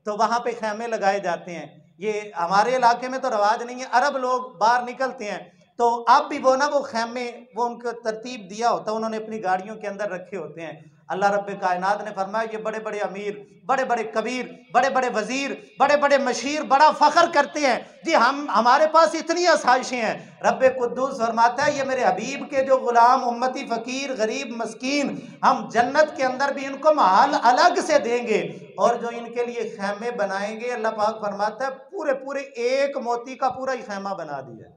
तो वहाँ पे खैमे लगाए जाते हैं। ये हमारे इलाके में तो रवाज नहीं है। अरब लोग बाहर निकलते हैं तो अब भी वो ना वो खैमे वो उनको तरतीब दिया होता है, उन्होंने अपनी गाड़ियों के अंदर रखे होते हैं। अल्लाह रब्बे कायनात ने फरमाया ये बड़े बड़े अमीर, बड़े बड़े कबीर, बड़े बड़े वजीर, बड़े बड़े मशीर बड़ा फ़ख्र करते हैं जी हम हमारे पास इतनी आसाइशें हैं। रब्बे कुद्दूस फरमाता है ये मेरे हबीब के जो गुलाम उम्मती फ़कीर गरीब मस्कीन हम जन्नत के अंदर भी इनको महल अलग से देंगे और जो इनके लिए खैमे बनाएंगे अल्लाह पाक फरमाता है पूरे पूरे एक मोती का पूरा ही खैमा बना दिया।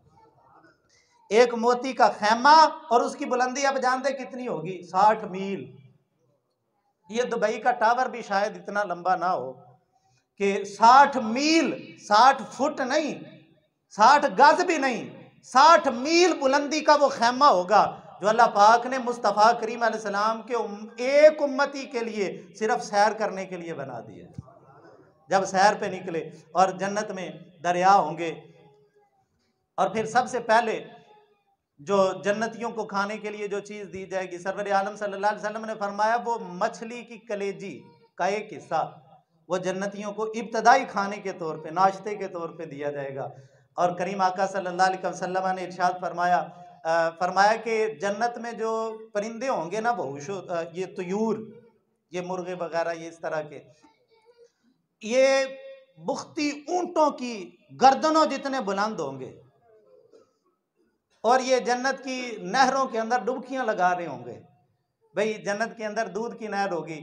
एक मोती का खैमा और उसकी बुलंदी आप जानते कितनी होगी? 60 मील। ये दुबई का टावर भी शायद इतना लंबा ना हो कि 60 मील, 60 फुट नहीं, 60 गज भी नहीं, 60 मील बुलंदी का वो खैमा होगा जो अल्लाह पाक ने मुस्तफ़ा करीम अलैहिस्सलाम के एक उम्मती के लिए सिर्फ सैर करने के लिए बना दिया। जब सैर पे निकले और जन्नत में दरिया होंगे और फिर सबसे पहले जो जन्नतियों को खाने के लिए जो चीज़ दी जाएगी, सरवर आलम सल्लल्लाहु अलैहि वसल्लम ने फरमाया वो मछली की कलेजी का एक हिस्सा वो जन्नतियों को इब्तदाई खाने के तौर पे, नाश्ते के तौर पे दिया जाएगा। और करीम आका सल्लल्लाहु अलैहि वसल्लम ने इरशाद फरमाया कि जन्नत में जो परिंदे होंगे ना वो ये तयूर, ये मुर्गे वगैरह, ये इस तरह के, ये बुख्ती ऊंटों की गर्दनों जितने बुलंद होंगे और ये जन्नत की नहरों के अंदर डुबकियां लगा रहे होंगे। भाई जन्नत के अंदर दूध की नहर होगी,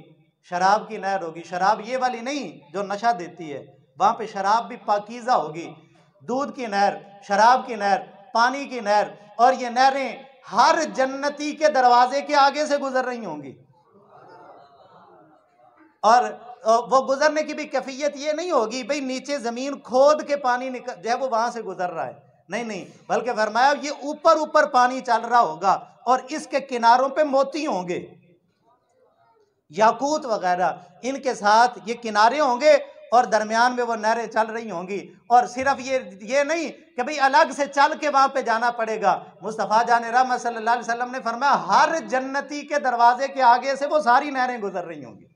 शराब की नहर होगी, शराब ये वाली नहीं जो नशा देती है, वहाँ पे शराब भी पाकीज़ा होगी, दूध की नहर, शराब की नहर, पानी की नहर, और ये नहरें हर जन्नती के दरवाजे के आगे से गुजर रही होंगी। और वो गुजरने की भी कैफियत ये नहीं होगी भाई नीचे ज़मीन खोद के पानी निकल जाए वो वहाँ से गुजर रहा है, नहीं, बल्कि फरमाया ये ऊपर ऊपर पानी चल रहा होगा और इसके किनारों पे मोती होंगे, याकूत वगैरह, इनके साथ ये किनारे होंगे और दरमियान में वो नहरें चल रही होंगी। और सिर्फ ये नहीं कि भाई अलग से चल के वहां पे जाना पड़ेगा। मुस्तफ़ा जान रहमत सल्लल्लाहु अलैहि वसल्लम ने फरमाया हर जन्नती के दरवाजे के आगे से वो सारी नहरें गुजर रही होंगी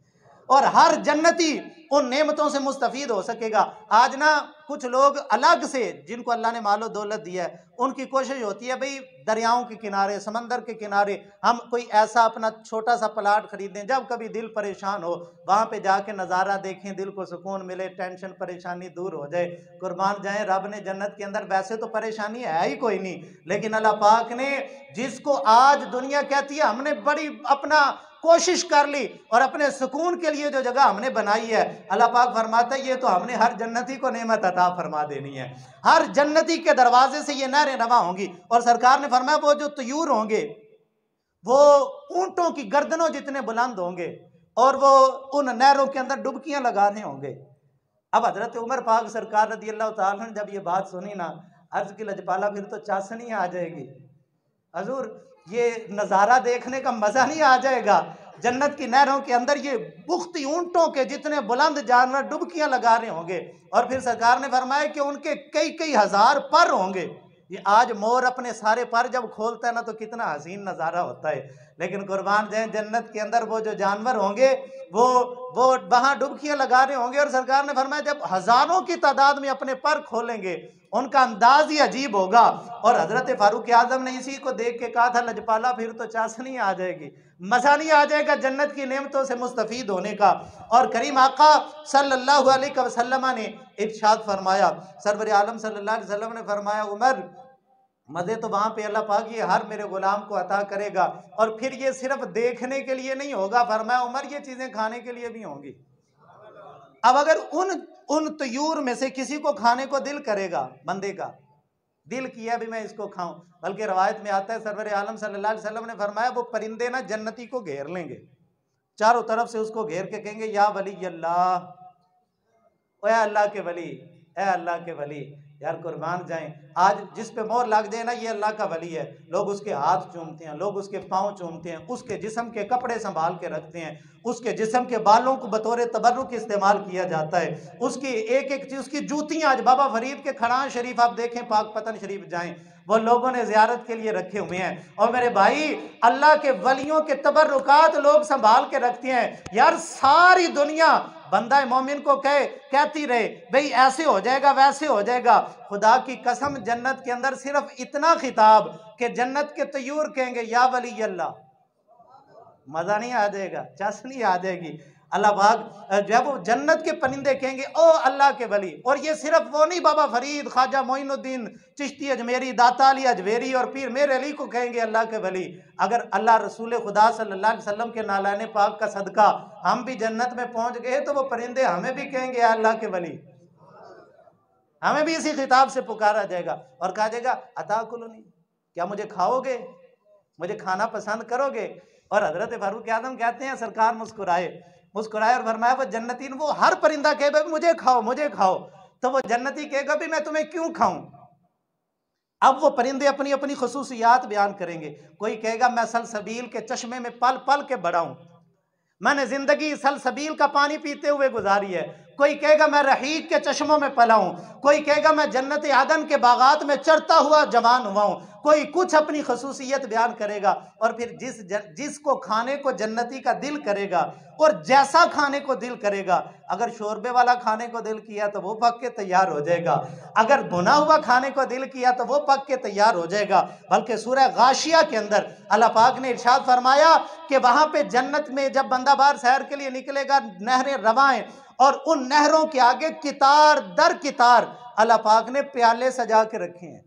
और हर जन्नती उन नेमतों से मुस्तफ़ीद हो सकेगा। आज ना कुछ लोग अलग से जिनको अल्लाह ने मालो दौलत दिया है उनकी कोशिश होती है भाई दरियाओं के किनारे, समंदर के किनारे हम कोई ऐसा अपना छोटा सा प्लाट खरीदें, जब कभी दिल परेशान हो वहाँ पे जाके नज़ारा देखें, दिल को सुकून मिले, टेंशन परेशानी दूर हो जाए। कुर्बान जाएं रब ने जन्नत के अंदर वैसे तो परेशानी है ही कोई नहीं, लेकिन अल्लाह पाक ने जिसको आज दुनिया कहती है हमने बड़ी अपना कोशिश कर ली और अपने सुकून के लिए जो जगह हमने बनाई है, अल्लाह पाक फरमाता है ये तो हमने हर जन्नती को नेमत अता फरमा देनी है। हर जन्नती के दरवाजे से ये नहरें रवा होंगी और सरकार ने फरमाया वो जो तयूर होंगे वो ऊंटों की गर्दनों जितने बुलंद होंगे और वो उन नहरों के अंदर डुबकियां लगा रहे होंगे। अब हजरत उमर पाक सरकार रज़ी अल्लाह तआला ने जब ये बात सुनी ना, अर्ज की लजपाला फिर तो चाशनी आ जाएगी, हजूर ये नज़ारा देखने का मज़ा नहीं आ जाएगा। जन्नत की नहरों के अंदर ये पुख्ती ऊंटों के जितने बुलंद जानवर डुबकियां लगा रहे होंगे और फिर सरकार ने फरमाया कि उनके कई कई हजार पर होंगे। ये आज मोर अपने सारे पर जब खोलता है ना तो कितना हसीन नज़ारा होता है, लेकिन कुर्बान जाए जन्नत के अंदर वो जो जानवर होंगे वो वहाँ डुबकियां लगा रहे होंगे और सरकार ने फरमाया जब हज़ारों की तादाद में अपने पर खोलेंगे उनका अंदाज ही अजीब होगा। और हजरत फारूक आजम ने इसी को देख के कहा था लजपाला फिर तो चाशनी आ जाएगी, मज़ा नहीं आ जाएगा जन्नत की नेमतों से मुस्तफ़ीद होने का। और करीम आका सल्लल्लाहु अलैहि वसल्लम ने इरशाद फरमाया, सरवर आलम सल्लल्लाहु अलैहि वसल्लम ने फरमाया उमर मज़े तो वहाँ पे अल्लाह पाक ये हर मेरे गुलाम को अता करेगा और फिर ये सिर्फ देखने के लिए नहीं होगा, फरमाया उमर ये चीज़ें खाने के लिए भी होंगी। अब अगर उन तयूर में से किसी को खाने को दिल करेगा, बंदे का दिल किया भी मैं इसको खाऊं, बल्कि रवायत में आता है सरवर आलम सल्लल्लाहु अलैहि वसल्लम ने फरमाया वो परिंदे ना जन्नती को घेर लेंगे, चारों तरफ से उसको घेर के कहेंगे या वली अल्लाह, ओ अल्लाह के वली, ए अल्लाह के वली। यार कुर्बान जाएं आज जिस पे मोहर लग जाए ना ये अल्लाह का वली है, लोग उसके हाथ चूमते हैं, लोग उसके पाँव चूमते हैं, उसके जिस्म के कपड़े संभाल के रखते हैं, उसके जिस्म के बालों को बतौर तबर्रुक इस्तेमाल किया जाता है, उसकी एक एक चीज़, उसकी जूतियाँ, आज बाबा फरीद के खड़ान शरीफ आप देखें, पाक पतन शरीफ जाएं, वो लोगों ने ज़ियारत के लिए रखे हुए हैं। और मेरे भाई, अल्लाह के वलियों के तबर्रुकात लोग संभाल के रखते हैं। यार सारी दुनिया बंदा मोमिन को कहती रहे भाई ऐसे हो जाएगा वैसे हो जाएगा, खुदा की कसम जन्नत के अंदर सिर्फ इतना खिताब कि जन्नत के तय्यूर कहेंगे या वली अल्लाह, मजा नहीं आ जाएगा, चस नहीं आ जाएगी। अल्लाह पाक जब वो जन्नत के परिंदे कहेंगे ओ अल्लाह के वली, और ये सिर्फ वो नहीं बाबा फरीद, ख्वाजा मोइनुद्दीन चिश्ती अजमेरी, दाता अली अजमेरी और पीर मेरे अली को कहेंगे अल्लाह के वली। अगर अल्लाह रसूल खुदा सल्लल्लाहु अलैहि वसल्लम के नालाने पाक का सदका हम भी जन्नत में पहुंच गए तो वो परिंदे हमें भी कहेंगे अल्लाह के वली, हमें भी इसी खिताब से पुकारा जाएगा और कहा जाएगा अताकुलुनी, क्या मुझे खाओगे, मुझे खाना पसंद करोगे। और हजरत फारूक आजम कहते हैं सरकार मुस्कुराए और फरमाया वो जन्नती, वो हर परिंदा कहेगा मुझे खाओ मुझे खाओ, तो वो जन्नती कहेगा भी मैं तुम्हें क्यों खाऊं। अब वो परिंदे अपनी अपनी खसूसियात बयान करेंगे। कोई कहेगा मैं सलसबील के चश्मे में पल पल के बड़ा हूं, मैंने जिंदगी सलसबील का पानी पीते हुए गुजारी है। कोई कहेगा मैं रहीक के चश्मों में पला हूं, कोई कहेगा मैं जन्नत आदन के बागात में चढ़ता हुआ जवान हुआ हूं, कोई कुछ अपनी खसूसियत बयान करेगा। और फिर जिसको खाने को जन्नती का दिल करेगा और जैसा खाने को दिल करेगा, अगर शोरबे वाला खाने को दिल किया तो वो पक के तैयार हो जाएगा, अगर भुना हुआ खाने को दिल किया तो वो पक के तैयार हो जाएगा। बल्कि सूरह गाशिया के अंदर अल्लाह पाक ने इरशाद फरमाया कि वहां पे जन्नत में जब बंदा बाहर सैर के लिए निकलेगा, नहरें रवाएं, और उन नहरों के आगे कितार दर कितार अल्लाह पाक ने प्याले सजा के रखे हैं।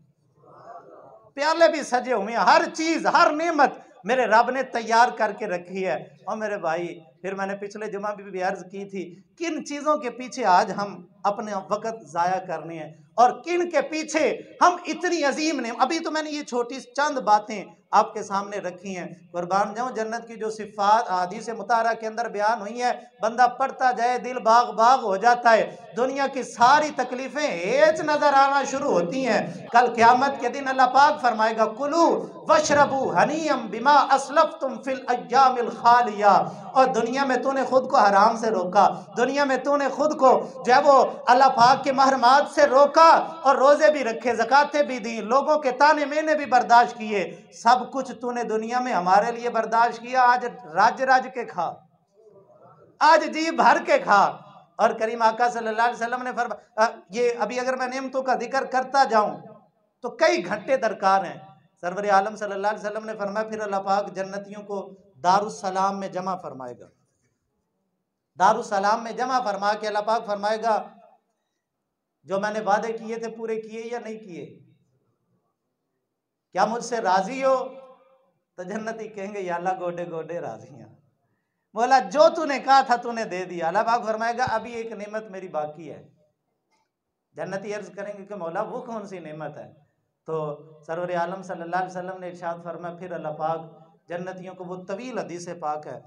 प्याले भी सजे हुए हैं, हर चीज हर नेमत मेरे रब ने तैयार करके रखी है। और मेरे भाई, फिर मैंने पिछले जुमा भी अर्ज की थी, किन चीजों के पीछे आज हम अपने वक्त जाया करने हैं और किन के पीछे हम इतनी अजीम ने। अभी तो मैंने ये छोटी चंद बातें आपके सामने रखी हैं। कुर्बान जाऊं, जन्नत की जो सिफात हदीस मुतारा के अंदर बयान हुई है, बंदा पढ़ता जाए दिल बाग बाग हो जाता है। दुनिया की सारी तकलीफें हेच नजर आना शुरू होती हैं। कल क़यामत के दिन अल्लाह पाक फरमाएगा कुलू वशरबू हनीयम बिमा असलफ्तुम फिल अय्यामिल खालिया। और दुनिया में तूने खुद को हराम से रोका, दुनिया में तूने खुद को जो है वो अल्लाह पाक के महरमात से रोका, और रोजे भी रखे, ज़कातें भी दी, लोगों के ताने मेने भी बर्दाश्त किए, सब कुछ तूने दुनिया में हमारे लिए बर्दाश्त किया। आज राज्य राज्य के खा, आज जी भर के खा। और करीम आका सल्लल्लाहु अलैहि वसल्लम ने फरमाया, ये अभी अगर मैं नेमतों का जिक्र करता जाऊं तो कई घंटे दरकार हैं। सरवर आलम सल्लल्लाहु अलैहि वसल्लम ने फरमाया फिर अल्लाह पाक जन्नतियों को दारुस्सलाम में जमा फरमाएगा, दारुस्सलाम में जमा फरमा के अल्लाह पाक फरमाएगा जो मैंने वादे किए थे पूरे किए या नहीं किए, क्या मुझसे राजी हो। तो जन्नती कहेंगे या अल्लाह गोडे गोडे राजी हैं। बोला जो तूने कहा था तूने दे दिया। अल्लाह पाक फरमाएगा अभी एक नेमत मेरी बाकी है। जन्नती अर्ज करेंगे कि मौला वो कौन सी नेमत है। तो सरवर आलम सल्लल्लाहु अलैहि वसल्लम ने इरशाद फरमाया, फिर अल्लाह पाक जन्नतियों को, वो तवील हदीस पाक है,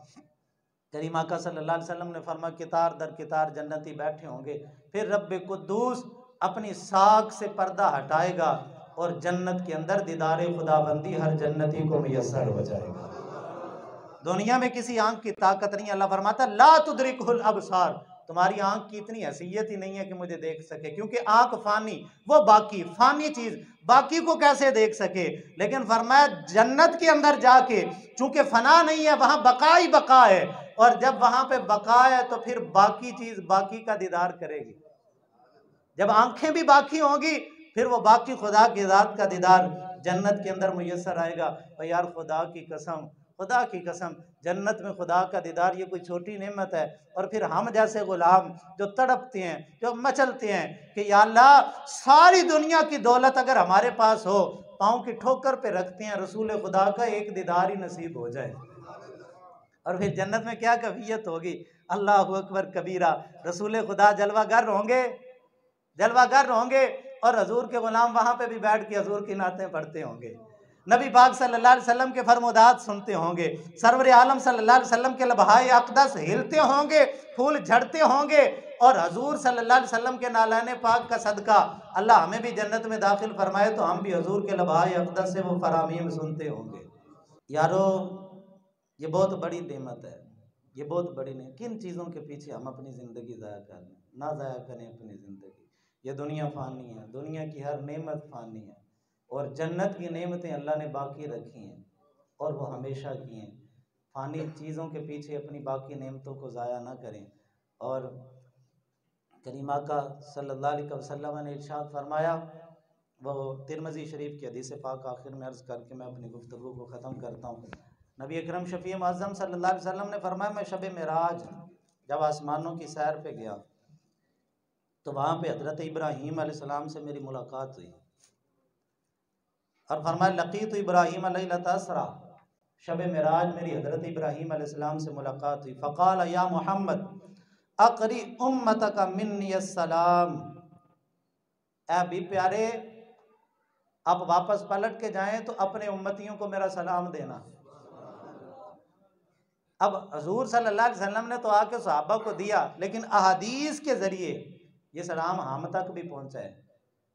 करीम आका सल्लल्लाहु अलैहि वसल्लम ने फरमाया कितार दर कितार जन्नती बैठे होंगे, फिर रब्बे कुद्दूस अपनी साख से पर्दा हटाएगा और जन्नत के अंदर दीदारे खुदाबंदी हर जन्नती को मुयस्सर हो जाएगा। दुनिया में किसी आंख की ताकत नहीं। अल्लाह फरमाता ला तुदरिकुल अबसार, तुम्हारी आंख की इतनी हैसियत ही नहीं है कि मुझे देख सके, क्योंकि आंख फानी, वो बाकी फानी चीज, बाकी को कैसे देख सके। लेकिन फरमाया जन्नत के अंदर जाके चूंकि फना नहीं है, वहां बका ही बका है, और जब वहां पे बका है तो फिर बाकी चीज बाकी का दीदार करेगी। जब आंखें भी बाकी होंगी फिर वो बाकी खुदा की जात का दीदार जन्नत के अंदर मुयस्सर आएगा। और यार खुदा की कसम, खुदा की कसम, जन्नत में खुदा का दीदार ये कोई छोटी नेमत है। और फिर हम जैसे गुलाम जो तड़पते हैं, जो मचलते हैं कि या अल्लाह सारी दुनिया की दौलत अगर हमारे पास हो, पाँव की ठोकर पे रखते हैं रसूल खुदा का एक दीदार ही नसीब हो जाए। और फिर जन्नत में क्या कैफियत होगी, अल्लाह अकबर कबीरा। रसूल खुदा जलवागर होंगे, जलवागर होंगे, और हजूर के गुलाम वहां पे भी बैठ के हजूर की नातें पढ़ते होंगे, नबी पाक सल्लल्लाहु अलैहि वसल्लम के फरमोदात सुनते होंगे, सरवर आलम सल्लल्लाहु अलैहि वसल्लम के लबहाए अक़दस हिलते होंगे, फूल झड़ते होंगे, और हजूर सल्लल्लाहु अलैहि वसल्लम के नालाने पाक का सदका अल्लाह हमें भी जन्नत में दाखिल फरमाए तो हम भी हजूर के लबहाए अक़दस से वो फरामीम सुनते होंगे। यारो ये बहुत बड़ी नेमत है, ये बहुत बड़ी नेमत। किन चीज़ों के पीछे हम अपनी ज़िंदगी ज़ाया कर लें, ना ज़ाया करें अपनी ज़िंदगी। ये दुनिया फ़ानी है, दुनिया की हर नेमत फ़ानी है, और जन्नत की नेमतें अल्लाह ने बाकी रखी हैं और वो हमेशा की हैं। फ़ानी चीज़ों के पीछे अपनी बाकी नेमतों को ज़ाया ना करें। और करीमा का सल्लल्लाहु अलैहि वसल्लम ने इरशाद फरमाया, वो तिरमिज़ी शरीफ की हदीस पाक आखिर में अर्ज़ करके मैं अपनी गुफ्तगू को ख़त्म करता हूँ। नबी अकरम शफ़ी मुअज़्ज़म सल्लल्लाहु अलैहि वसल्लम ने फरमाया, मैं शब मेराज जब आसमानों की सैर पे गया तो वहाँ पे हज़रत इब्राहीम अलैहिस्सलाम से मेरी मुलाकात हुई और फरमाया लक़ीतु इब्राहीम लैलतस्रा, शब मेराज मेरी हज़रत इब्राहीम अलैहिस्सलाम से मुलाकात हुई। फ़क़ाल या मोहम्मद अक़री उम्मतक मिन्नी अस्सलाम, ऐ भी प्यारे आप वापस पलट के जाएं तो अपने उम्मतियों को मेरा सलाम देना। अब हजूर सल्लल्लाहु अलैहि वसल्लम ने तो आके सहाबा को दिया, लेकिन अहादीस के ज़रिए ये सलाम हम तक भी पहुँचा है।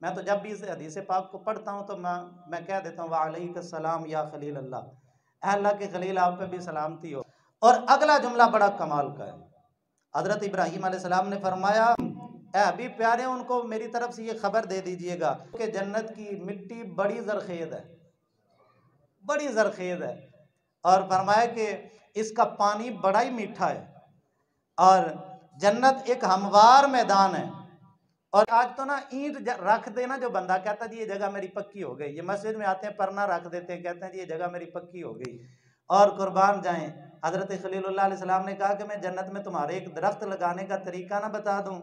मैं तो जब भी इस हदीस पाक को पढ़ता हूँ तो मैं कह देता हूँ वालैकुमुस्सलाम या खलील अल्लाह, अल्लाह के खलील आप पे भी सलामती हो। और अगला जुमला बड़ा कमाल का है। हज़रत इब्राहीम अलैहिस्सलाम ने फरमाया, ऐ अभी प्यारे उनको मेरी तरफ से ये खबर दे दीजिएगा कि जन्नत की मिट्टी बड़ी ज़रख़ेज़ है, बड़ी ज़रख़ेज़ है, और फरमाया कि इसका पानी बड़ा ही मीठा है, और जन्नत एक हमवार मैदान है। और आज तो ना ईंट रख देना, जो बंदा कहता जी ये जगह मेरी पक्की हो गई, ये मस्जिद में आते हैं परना रख देते हैं, कहते हैं जी ये जगह मेरी पक्की हो गई। और कुर्बान जाएं, हज़रत खलीलुल्लाह अलैहिस्सलाम ने कहा कि मैं जन्नत में तुम्हारे एक दरख्त लगाने का तरीका ना बता दूं।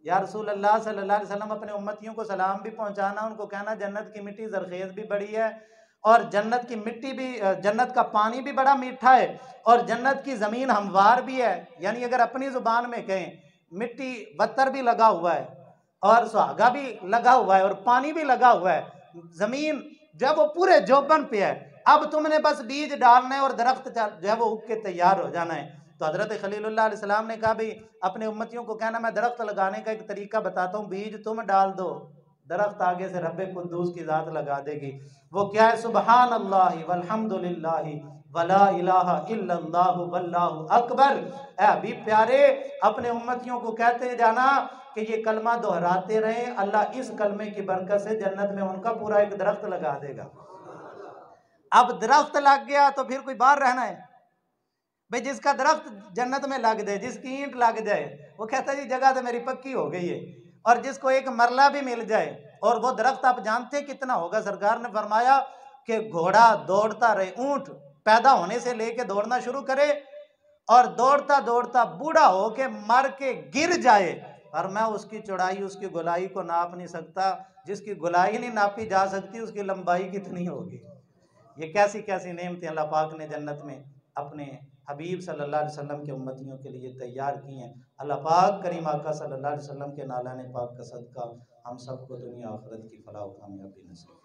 या रसूल अल्लाह सल्लल्लाहु अलैहि वसल्लम अपने उम्मतियों को सलाम भी पहुंचाना, उनको कहना जन्नत की मिट्टी ज़रख़ेज़ भी बड़ी है, और जन्नत की मिट्टी भी, जन्नत का पानी भी बड़ा मीठा है, और जन्नत की ज़मीन हमवार भी है। यानी अगर अपनी ज़ुबान में कहें, मिट्टी बत्तर भी लगा हुआ है और सुहागा भी लगा हुआ है और पानी भी लगा हुआ है। ज़मीन जब वो पूरे जोबन पे है, अब तुमने बस बीज डालना है और दरख्त जो है वो उग के तैयार हो जाना है। तो हज़रत खलीलुल्लाह अलैहिस्सलाम ने कहा भाई अपने उम्मतियों को कहना मैं दरख्त लगाने का एक तरीका बताता हूँ, बीज तुम डाल दो, दरख्त आगे से रब्बे कुद्दूस की ज़ात लगा देगी। वो क्या है? सुबहान अल्लाह वल्हम्दुलिल्लाहि वला इलाहा इल्लल्लाहु वल्लाहु अकबर। ऐ अभी प्यारे अपने उम्मतियों को कहते जाना कि ये कलमा दोहराते रहे, अल्लाह इस कलमे की बरकत से जन्नत में उनका पूरा एक दरख्त लगा देगा। अब दरख्त लग गया तो फिर कोई बाहर रहना है भाई? जिसका दरख्त जन्नत में लग जाए, जिसकी ईंट लग जाए, वो कहता है जी जगह तो मेरी पक्की हो गई है। और जिसको एक मरला भी मिल जाए, और वो दरख्त आप जानते कितना होगा? सरकार ने फरमाया कि घोड़ा दौड़ता रहे, ऊंट पैदा होने से लेके दौड़ना शुरू करे और दौड़ता दौड़ता बूढ़ा होके मर के गिर जाए, और मैं उसकी चौड़ाई उसकी गोलाई को नाप नहीं सकता। जिसकी गोलाई नहीं नापी जा सकती उसकी लंबाई कितनी होगी? ये कैसी कैसी नेमतें अल्लाह पाक ने जन्नत में अपने हबीब सल्लल्लाहु अलैहि वसल्लम के उम्मतियों के लिए तैयार की हैं। अल्लाह पाक करीम आका सल्लल्लाहु अलैहि वसल्लम के नालाने पाक का सदका हम सबको दुनिया आखिरत की फलाह व कामयाबी नसीब